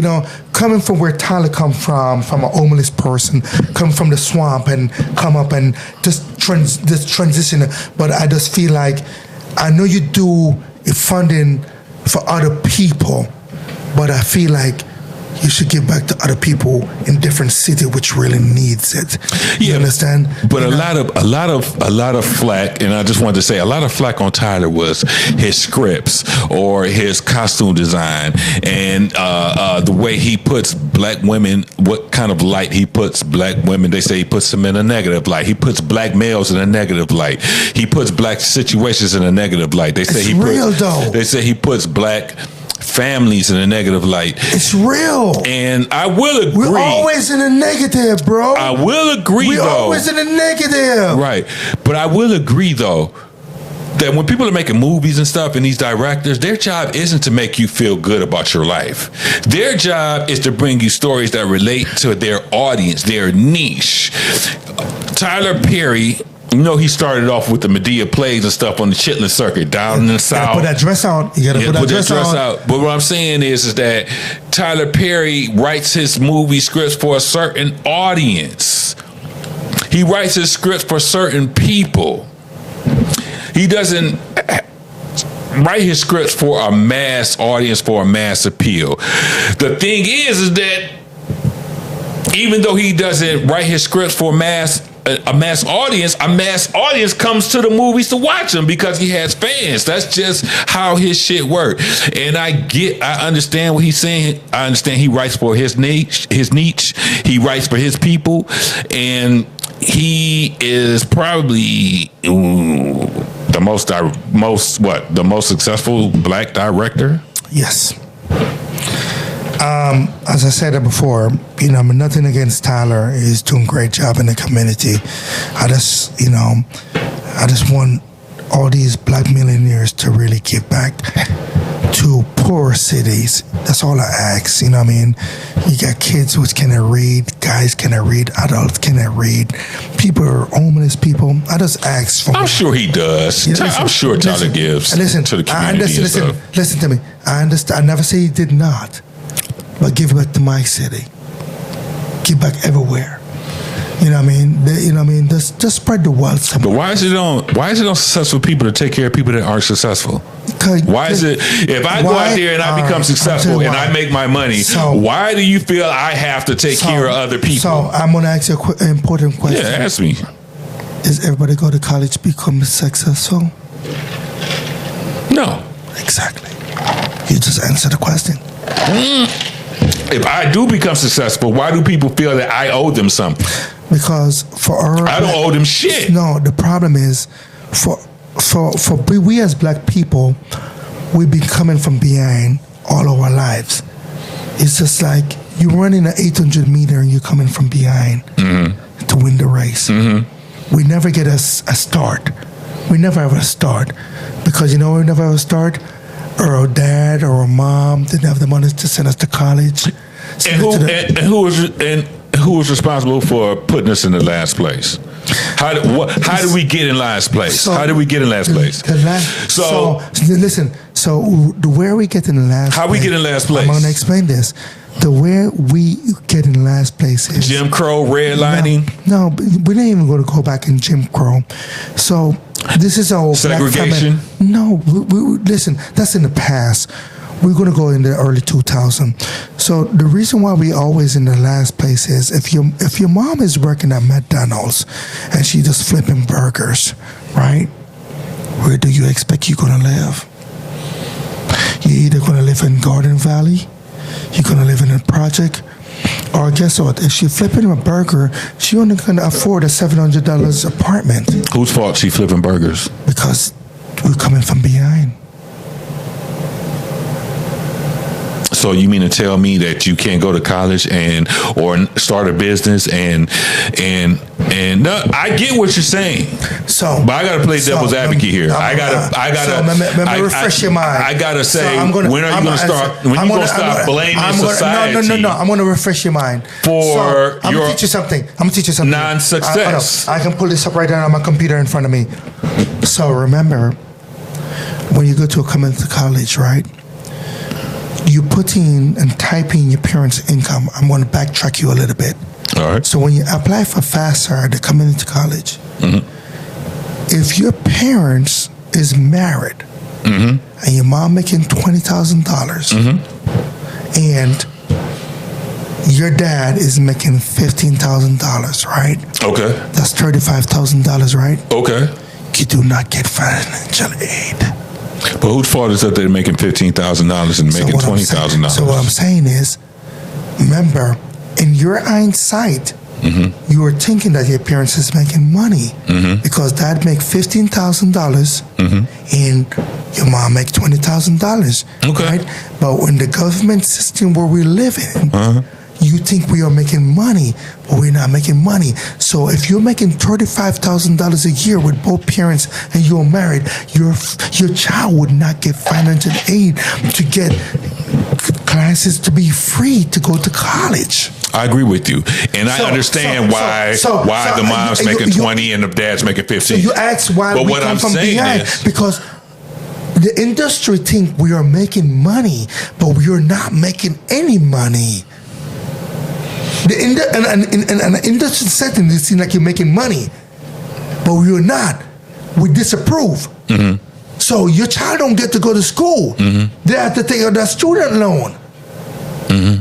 coming from where Tyler come from a homeless person, come from the swamp and come up and just this transition. But I just feel like I know you do funding for other people, but I feel like you should give back to other people in different cities which really needs it. You understand? But a lot of flack, and I just wanted to say a lot of flack on Tyler was his scripts or his costume design and the way he puts black women, what kind of light he puts black women. They say he puts them in a negative light. He puts black males in a negative light. He puts black situations in a negative light. They say They say he puts black families in a negative light. It's real. And I will agree. We're always in a negative, bro. I will agree, We're always in a negative. Right. But I will agree, though, that when people are making movies and stuff, and these directors, their job isn't to make you feel good about your life. Their job is to bring you stories that relate to their audience, their niche. Tyler Perry, he started off with the Medea plays and stuff on the Chitlin circuit down in the South. Put that dress on. You gotta put that dress on. But what I'm saying is that Tyler Perry writes his movie scripts for a certain audience. He writes his scripts for certain people. He doesn't write his scripts for a mass audience, for a mass appeal. The thing is that even though he doesn't write his scripts for a mass audience comes to the movies to watch him because he has fans. That's just how his shit works. And I understand what he's saying. I understand he writes for his niche. He writes for his people, and he is probably the most successful black director. Yes. As I said before, I'm nothing against Tyler. He's doing a great job in the community. I just want all these black millionaires to really give back to poor cities. That's all I ask. You know what I mean? You got kids which cannot read, guys cannot read, adults cannot read. People are homeless people. I just ask for. I'm sure he does. I'm sure Tyler gives to the community. Listen to me. I understand. I never say he did not. But give back to my city. Give back everywhere. You know what I mean? Just spread the wealth. But why is it on successful people to take care of people that aren't successful? Why is it if I go out there and I become successful and I make my money, why do you feel I have to take care of other people? So I'm going to ask you an important question. Yeah, ask me. Is everybody go to college to become successful? No. Exactly. You just answer the question. If I do become successful, why do people feel that I owe them something? Because I don't owe them shit. No, the problem is we as black people, we've been coming from behind all of our lives. It's just like you running an 800 meter and you're coming from behind to win the race. Mm-hmm. We never get a start. We never have a start because we never have a start. Or a dad or a mom didn't have the money to send us to college. And who was responsible for putting us in the last place? How did we get in last place? So listen. So where we get in the last? How we get in last place? I'm going to explain this. The where we get in last place is Jim Crow redlining. No, we didn't even go back in Jim Crow. So this is our segregation. No, listen. That's in the past. We're going to go in the early 2000s. So the reason why we always in the last place is if your mom is working at McDonald's and she just flipping burgers, right? Where do you expect you're going to live? You're either going to live in Garden Valley, you're going to live in a project, or guess what? If she's flipping a burger, she only going to afford a $700 apartment. Whose fault she flipping burgers? Because we're coming from behind. So you mean to tell me that you can't go to college or start a business and no, I get what you're saying. But I gotta play devil's advocate here. I gotta refresh your mind. I gotta say, when are you gonna start? When you gonna stop blaming society? No. I'm gonna refresh your mind. I'm gonna teach you something. Non-success. I can pull this up right now on my computer in front of me. So remember, when you go to a college, right? You put in and type in your parents' income. I'm going to backtrack you a little bit. All right. So when you apply for FAFSA to come into college, if your parents is married and your mom making $20,000 and your dad is making $15,000, right? Okay. That's $35,000, right? Okay. You do not get financial aid. But whose fault is that they're making $15,000 and making $20,000? So what I'm saying is, remember, in your hindsight, you were thinking that your parents is making money because dad make $15,000 and your mom make $20,000. Okay. Right? But in the government system where we live in, you think we are making money, but we're not making money. So if you're making $35,000 a year with both parents and you're married, your child would not get financial aid to get classes to be free to go to college. I agree with you, and I understand why the mom's making 20 and the dad's making 15. So you ask why we come from behind, because the industry think we are making money, but we are not making any money. In an industry setting, it seems like you're making money, but we are not. We disapprove. Mm-hmm. So your child don't get to go to school. Mm-hmm. They have to take out that student loan. Mm-hmm.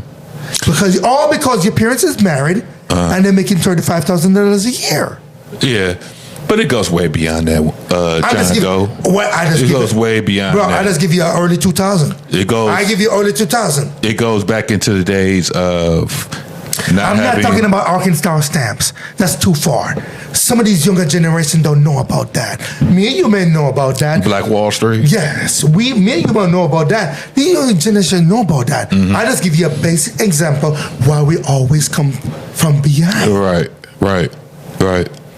Because your parents is married and they're making $35,000 a year. Yeah. But it goes way beyond that, It goes way beyond that. I just give you early 2000. I give you early 2000. It goes back into the days of I'm not talking about Arkansas stamps. That's too far. Some of these younger generation don't know about that. Me and you may know about that. Black Wall Street? Yes. Me and you may know about that. The younger generation know about that. Mm-hmm. I just give you a basic example why we always come from behind. Right.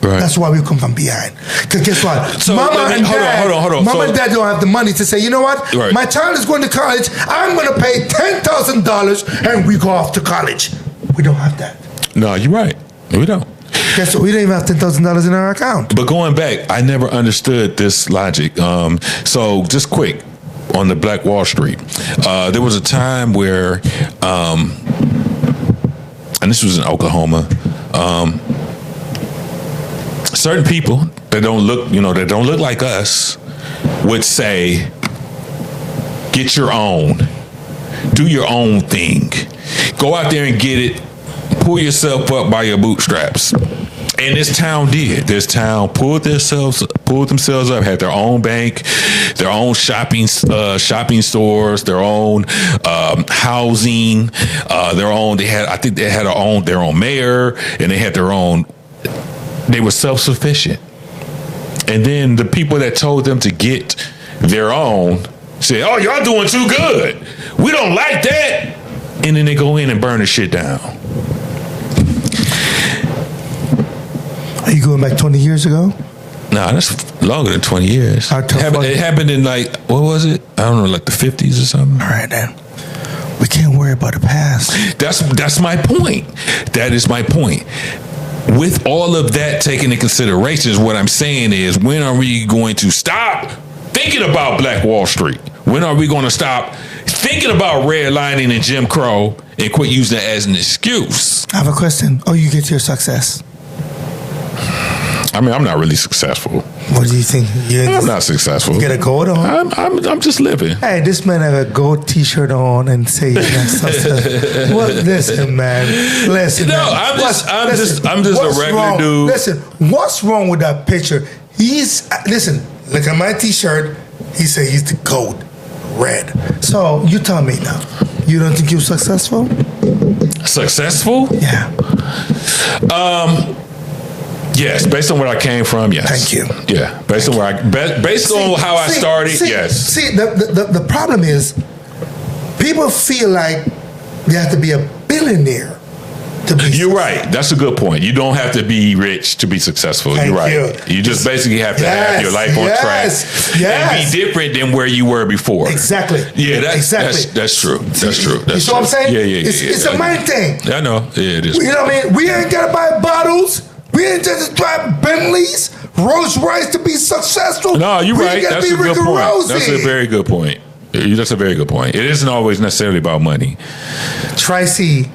That's why we come from behind. Because guess what? So Mama and Dad don't have the money to say, you know what? Right. My child is going to college. I'm going to pay $10,000 and we go off to college. We don't have that. No, you're right. We don't. Guess what? We don't even have $10,000 in our account. But going back, I never understood this logic. So just quick on the Black Wall Street. There was a time where, and this was in Oklahoma, certain people that don't look like us would say, get your own, do your own thing, go out there and get it, pull yourself up by your bootstraps. And this town did. This town pulled themselves up, had their own bank, their own shopping stores, their own housing, their own. I think they had their own mayor, and they had their own. They were self-sufficient. And then the people that told them to get their own said, "Oh, y'all doing too good. We don't like that." And then they go in and burn the shit down. Are you going back 20 years ago? Nah, that's longer than 20 years. It happened in like, what was it? I don't know, like the 50s or something. All right, then. We can't worry about the past. That's my point. That is my point. With all of that taken into consideration, what I'm saying is, when are we going to stop thinking about Black Wall Street? When are we going to stop thinking about redlining and Jim Crow and quit using it as an excuse? I have a question. Oh, you get your success. I mean, I'm not really successful. What do you think? I'm not successful. You get a gold on? I'm just living. Hey, this man have a gold T-shirt on and say he's not successful. What? Listen, man. Listen. No, man. I'm just a regular dude. Listen, what's wrong with that picture? Listen. Look at my T-shirt. He said he's the gold, red. So you tell me now. You don't think you're successful? Successful? Yeah. Yes, based on where I came from, yes. Thank you. Yeah, based on how I started, yes. See, the problem is, people feel like you have to be a billionaire to be You're right. That's a good point. You don't have to be rich to be successful. You're right. You just basically have to have your life on track and be different than where you were before. Exactly. Yeah, that's true. That's true. You know what I'm saying? Yeah. It's a mind thing. I know. Yeah, it is. You know what I mean? We ain't got to buy bottles. We ain't just drive Bentleys, Rolls Royce to be successful. No, you're right. That's a good point. That's a very good point. That's a very good point. It isn't always necessarily about money. Tracy,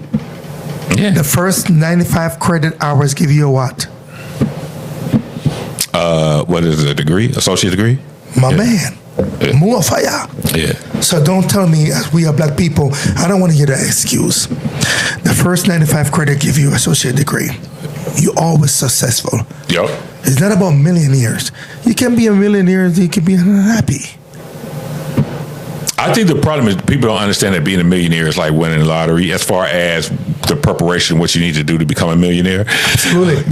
the first 95 credit hours give you a what? What is it, a degree? Associate degree? My man. More fire. Yeah. So don't tell me, as we are black people, I don't want to hear that excuse. The first 95 credit give you associate degree. You're always successful. Yep. It's not about millionaires. You can be a millionaire, you can be unhappy. I think the problem is people don't understand that being a millionaire is like winning the lottery as far as the preparation, what you need to do to become a millionaire. Absolutely.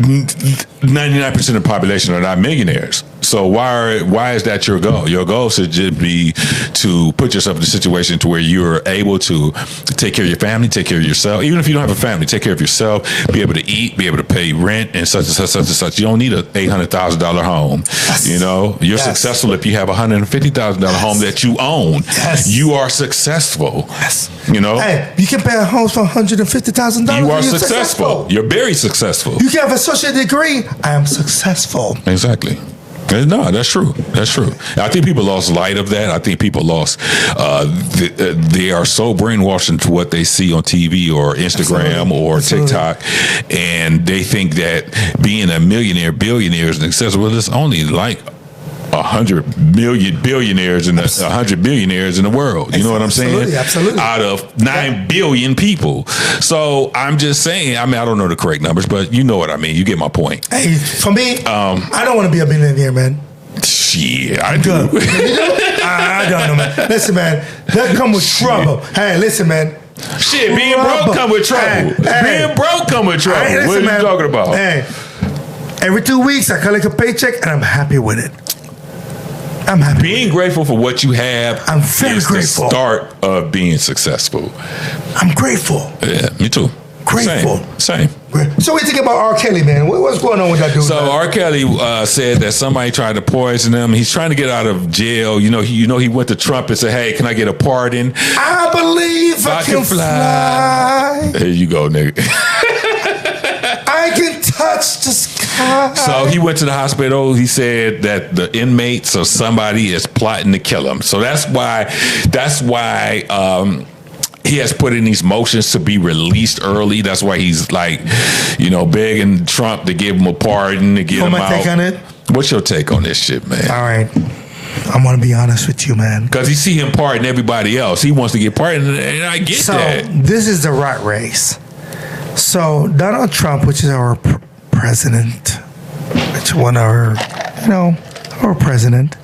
99% of the population are not millionaires. So why is that your goal? Your goal should just be to put yourself in a situation to where you're able to take care of your family, take care of yourself. Even if you don't have a family, take care of yourself, be able to eat, be able to pay rent, and such and such, such and such. You don't need an $800,000 home. Yes. You know, you're successful if you have a $150,000 home that you own. Yes. You are successful. Yes. You know, hey, you can buy a home for $150,000. You are successful. You're very successful. You can have an associate degree. I am successful. Exactly. No, that's true. That's true. I think people lost light of that. I think people lost. They are so brainwashed into what they see on TV or Instagram or TikTok, and they think that being a millionaire, billionaire is accessible. Well, it's only like 100 million billionaires and 100 billionaires in the world. You know what I'm saying? Absolutely. Out of 9 billion people. So I'm just saying, I mean, I don't know the correct numbers, but you know what I mean. You get my point. Hey, for me, I don't want to be a billionaire, man. Shit, I do. I don't know, man. Listen, man, that come with trouble. Hey, listen, man. Shit, being broke come with trouble. Being broke come with trouble. Hey, listen, what are you talking about? Hey, every 2 weeks I collect a paycheck and I'm happy with it. I'm happy. Being grateful for what you have I'm very grateful. The start of being successful. I'm grateful. Yeah, me too. Grateful. Same. So what do you think about R. Kelly, man? What's going on with that dude? So man? R. Kelly said that somebody tried to poison him. He's trying to get out of jail. You know, he went to Trump and said, "Hey, can I get a pardon? I believe I can fly. There you go, nigga. I can touch the sky." So he went to the hospital. He said that the inmates or somebody is plotting to kill him. So that's why he has put in these motions to be released early. That's why he's like, you know, begging Trump to give him a pardon, to get him out. Take on it? What's your take on this shit, man? All right. I'm going to be honest with you, man. Because he see him pardon everybody else. He wants to get pardoned, and I get that. So this is the rat race. So Donald Trump, which is our president, which one our president,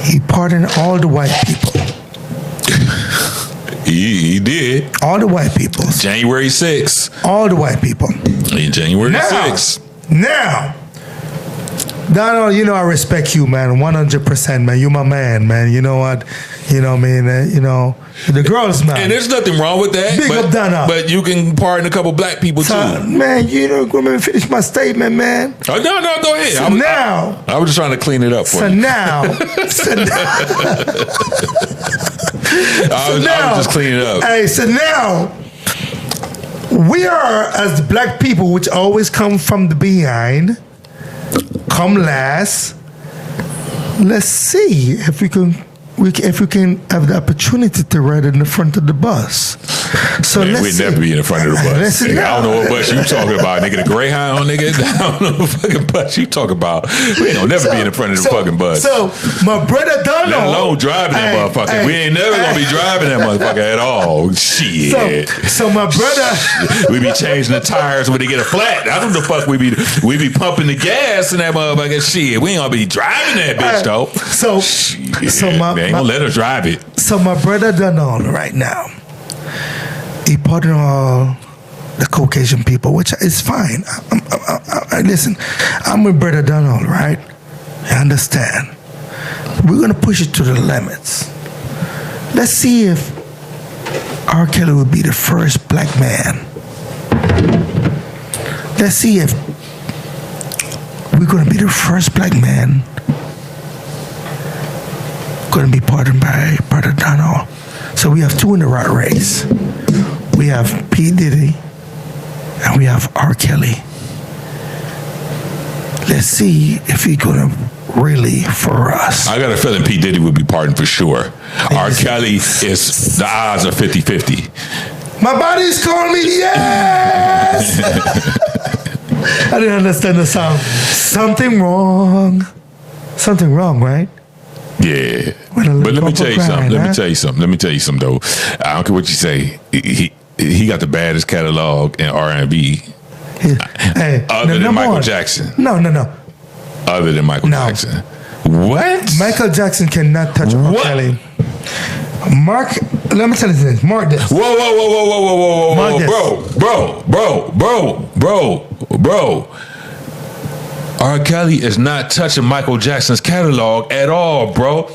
he pardoned all the white people. He did. All the white people. January 6th. All the white people. January 6th. Now, Donald, you know I respect you, man, 100%, man. You my man. You know what? You know what I mean? You know, the girls, man. And there's nothing wrong with that. Big up Donald. But you can pardon a couple black people, too. Man, you know, let me finish my statement, man. Oh, no, go ahead. So I was just trying to clean it up for you. I was just cleaning it up. Hey, so now, we are, as the black people, which always come from the behind, come last. Let's see if we can have the opportunity to ride in the front of the bus. So man, we'd never be in the front of the bus. Nigga, I don't know what bus you talking about, nigga. The Greyhound, nigga. I don't know what fucking bus you talking about. We ain't gonna never be in the front of the fucking bus. So my brother Donald, let alone driving that motherfucker. We ain't never gonna be driving that motherfucker at all. Shit. So my brother, we be changing the tires when they get a flat. That's what the fuck we be pumping the gas in that motherfucker. Shit, we ain't gonna be driving that bitch though. So they ain't gonna let us drive it. So my brother Donald right now, he pardoned all the Caucasian people, which is fine. Listen, I'm with brother Donald, right? I understand. We're gonna push it to the limits. Let's see if R. Kelly would be the first black man. Let's see if we're gonna be the first black man going to be pardoned by brother Donald. So we have two in the rat race. We have P. Diddy and we have R. Kelly. Let's see if he's going to really for us. I got a feeling P. Diddy would be pardoned for sure. R. Kelly is, the odds are 50-50. My body's calling me, yes! I didn't understand the song. Something wrong, right? Yeah, but let me tell you something. Let me tell you something though. I don't care what you say. He got the baddest catalog in R&B. Other than Michael Jackson. No. Other than Michael Jackson. What? Michael Jackson cannot touch R. Kelly. Mark, let me tell you this. Mark this. Whoa, bro. R. Kelly is not touching Michael Jackson's catalog at all, bro.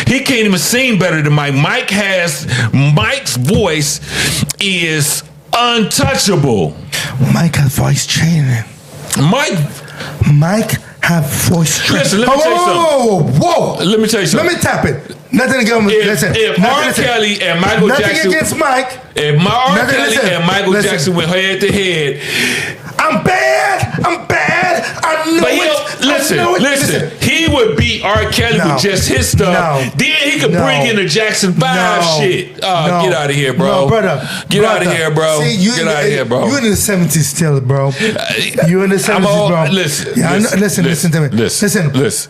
He can't even sing better than Mike. Mike's voice is untouchable. Mike has voice training. Mike have voice training. Listen, let me tell you something. Whoa. Let me tell you something. Let me tap it. Nothing against If R. Kelly and Michael Jackson. Nothing against Mike. If R. Kelly and Michael Jackson went head to head. I'm bad. I know it. Listen. He would beat R. Kelly with just his stuff. Then he could bring in the Jackson 5 shit. Get out of here, bro. Brother. Get out of here, bro. Get out of here, bro. You in the 70s still, bro. You in the 70s, bro. Listen to me.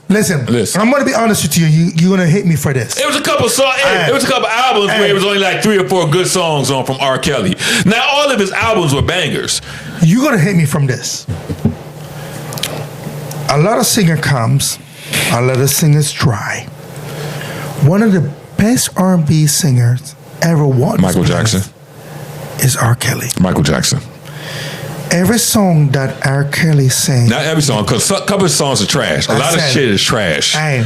Listen. I'm gonna be honest with you. You're gonna hate me for this. It was a couple songs. It was a couple albums where it was only like 3 or 4 good songs on from R. Kelly. Now all of his albums were bangers. You're gonna hate me from this. A lot of singer comes, a lot of singers try. One of the best R&B singers ever walked Michael Jackson is R. Kelly. Michael Jackson. Every song that R. Kelly sang. Not every song, because a couple of songs are trash. A lot of shit is trash. Hey,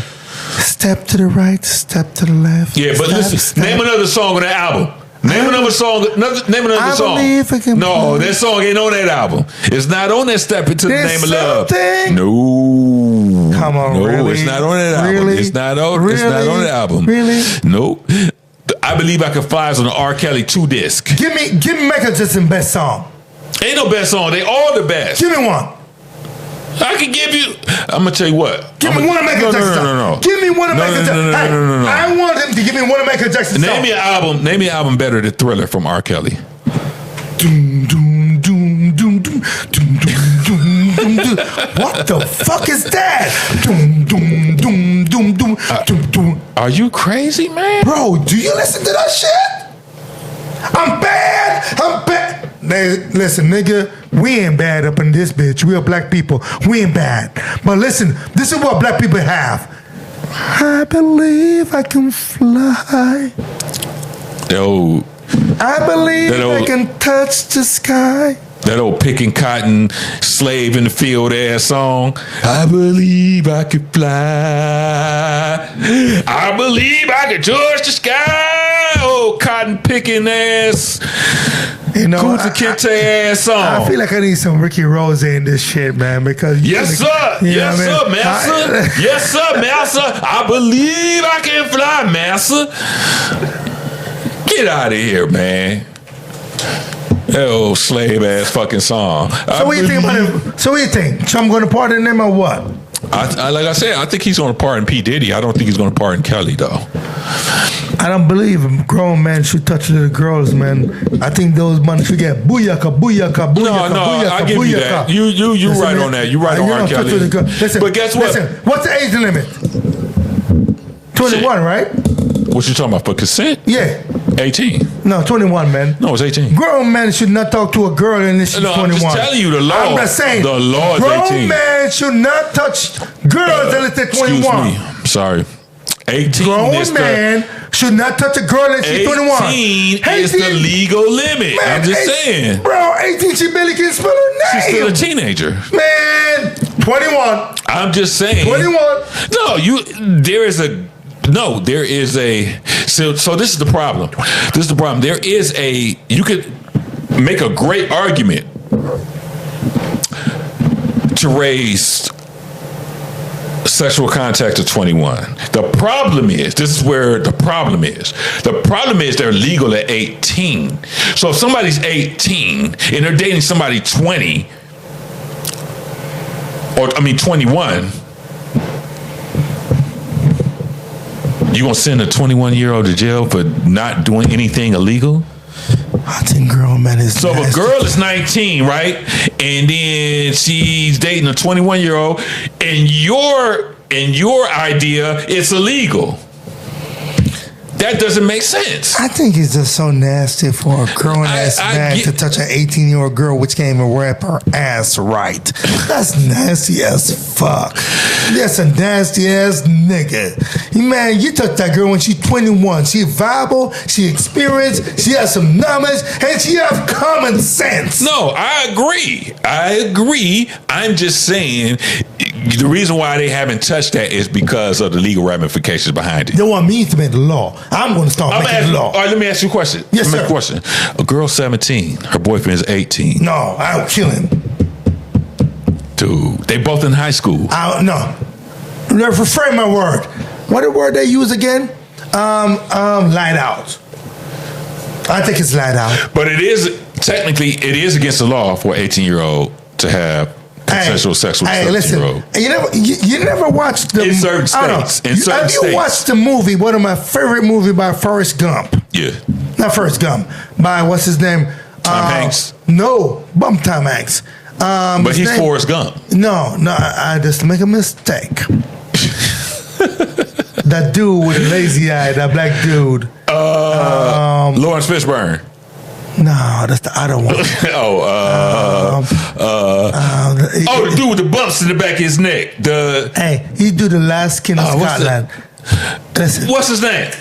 step to the right, step to the left. Yeah, but listen, name another song on that album. Name another song. Name another song. No, that song ain't on that album. It's not on that Step Into the Name of Love. No. Come on, no, really? It's not on that album. Really? It's not on. Really? It's not on the album. Really? Nope. I Believe I Can Fly is on the R. Kelly 2 disc. Give me Michael Jackson's best song. Ain't no best song. They all the best. Give me one. I can give you. I'm gonna tell you what. Give me one of Michael Jackson's songs. No. Give me one of Michael Jackson's. No. I want him to give me one of Michael Jackson's songs. Name me an album better than Thriller from R. Kelly. Doom, doom, doom, doom, doom, doom, doom, doom, doom. What the fuck is that? Doom, doom, doom, doom, doom, doom, doom. Are you crazy, man? Bro, do you listen to that shit? I'm bad. Listen, nigga, we ain't bad up in this bitch. We are black people. We ain't bad. But listen, this is what black people have. I believe I can fly. I believe I can touch the sky. That old picking cotton, slave in the field ass song. I believe I could fly. I believe I could touch the sky. Oh, cotton picking ass. You know, Kunta Kinte ass song. I feel like I need some Ricky Rose in this shit, man. Because yes, sir, massa. Yes, sir, massa. I believe I can fly, massa. Get out of here, man. That old slave ass fucking song. So what do you think about it? So what do you think? So I'm going to pardon him or what? Like I said, I think he's going to pardon P. Diddy. I don't think he's going to pardon Kelly, though. I don't believe a grown man should touch little girls, man. I think those men should get booyaka. No, I give you that. You right on that. You right on R. Kelly. Listen, but guess what? Listen, what's the age limit? 21, right? What you talking about, for consent? Yeah. 18. No, 21, man. No, it's 18. Grown men should not talk to a girl unless she's 21. I'm just telling you the law. I'm not saying. The law is 18. Grown men should not touch girls unless they're 21. Excuse me. I'm sorry. 18. Grown man should not touch a girl unless she's 21. 18 is the legal limit. Man, I'm just saying. Bro, 18, she barely can spell her name. She's still a teenager. Man, 21. I'm just saying. 21. No, there is a so this is the problem. There is you could make a great argument to raise sexual contact to 21. The problem is, this is where the problem is. The problem is they're legal at 18. So if somebody's 18 and they're dating somebody 20, 21, you gonna send a 21-year-old to jail for not doing anything illegal? I think grown man is. So if a girl is 19, right, and then she's dating a 21-year-old, and your idea, it's illegal. That doesn't make sense. I think it's just so nasty for a grown-ass man to touch an 18-year-old girl which can't even wrap her ass right. That's nasty as fuck. That's a nasty-ass nigga. Man, you touch that girl when she's 21. She viable, she experienced, she has some knowledge, and she has common sense. No, I agree. I'm just saying the reason why they haven't touched that is because of the legal ramifications behind it. They want me to make the law. I'm going to start making the law. All right, let me ask you a question. Yes, sir. A girl 17, her boyfriend is 18. No, I'll kill him. Dude, they both in high school. No. Reframe my word. What the word they use again? Light out. I think it's light out. But it is against the law for an 18-year-old to have consensual sex with a 17-year-old. You never watched the... In certain states. Have you watched the movie, one of my favorite movies by Forrest Gump? Yeah. Not Forrest Gump. By, what's his name? Tom Hanks? No, Tom Hanks. But he's Forrest Gump. No, I just make a mistake. That dude with the lazy eye, that black dude. Lawrence Fishburne. No, that's the other one. The dude with the bumps in the back of his neck. Hey, he do the Last King of Scotland. Listen, what's his name?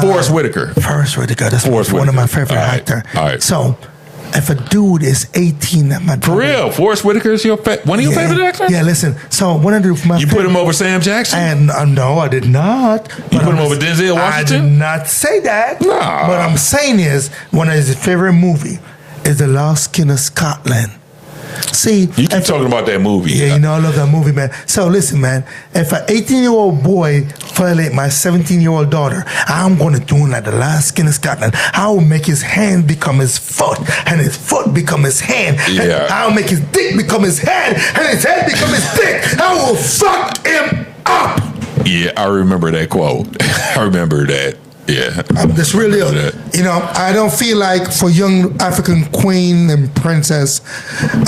Forrest Whitaker. Forrest Whitaker. That's one of my favorite actors. All right. So, if a dude is 18, for real, Forrest Whitaker is one of your favorite actors? Yeah, listen. So one of you put him over Sam Jackson? And no, I did not. You put him over Denzel Washington? I did not say that. No. What I'm saying is, one of his favorite movie is The Lost King of Scotland. See, you keep talking about that movie. Yeah, I love that movie, man. So listen, man, if an 18-year-old boy violate my 17-year-old daughter, I'm going to do him like the Last King of Scotland. I will make his hand become his foot, and his foot become his hand. Yeah. And I'll make his dick become his head, and his head become his dick. I will fuck him up. Yeah, I remember that quote. I remember that. Yeah. That's really, I don't feel like for young African queen and princess,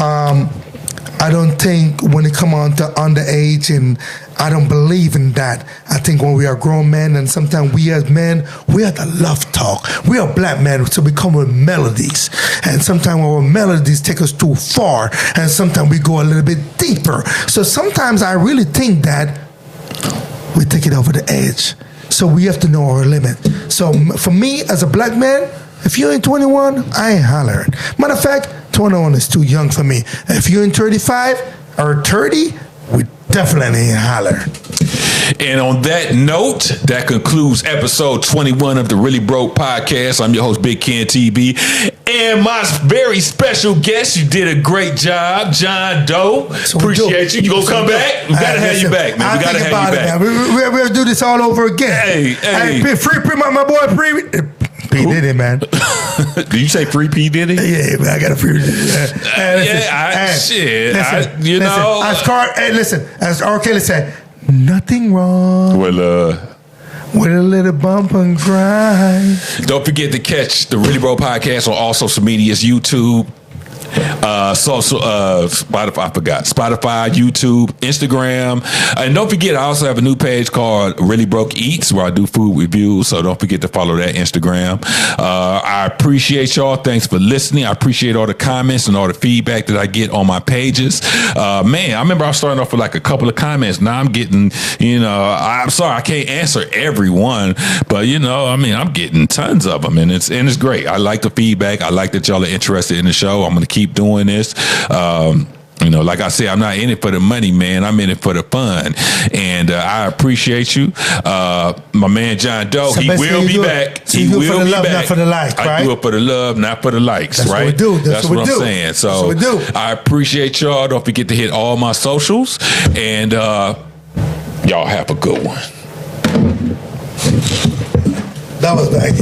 I don't think when it come on to underage, and I don't believe in that. I think when we are grown men, and sometimes we as men, we have to love talk. We are black men, so we come with melodies. And sometimes our melodies take us too far, and sometimes we go a little bit deeper. So sometimes I really think that we take it over the edge. So we have to know our limit. So for me, as a black man, if you ain't 21, I ain't hollering. Matter of fact, 21 is too young for me. If you ain't 35 or 30, we definitely ain't hollering. And on that note, that concludes episode 21 of the Really Broke Podcast. I'm your host, Big Ken TB. And my very special guest, you did a great job, John Doe. Appreciate you. You gonna come back? We gotta have you back, man. We gotta have you back. We'll do this all over again. Hey. Free my boy, P. Diddy, man. Did you say free P. Diddy? Yeah, man, I got a free Diddy. Listen, as R. Kelly said, nothing wrong. With a little bump and grind. Don't forget to catch the Really Bro Podcast on all social medias, YouTube, Spotify, YouTube, Instagram. And don't forget, I also have a new page called Really Broke Eats, where I do food reviews. So don't forget to follow that Instagram. I appreciate y'all. Thanks for listening. I appreciate all the comments and all the feedback that I get on my pages. Man, I remember I was starting off with like a couple of comments. Now I'm getting, I'm sorry, I can't answer everyone, but I'm getting tons of them, and it's great. I like the feedback. I like that y'all are interested in the show. I'm going to keep doing this. Like I said, I'm not in it for the money, man. I'm in it for the fun. And I appreciate you. My man, John Doe, he will be back. He will be back. Not for the likes, right? I do it for the love, not for the likes, That's right? What we do. That's what I'm saying. So I appreciate y'all. Don't forget to hit all my socials. And y'all have a good one. That was bad.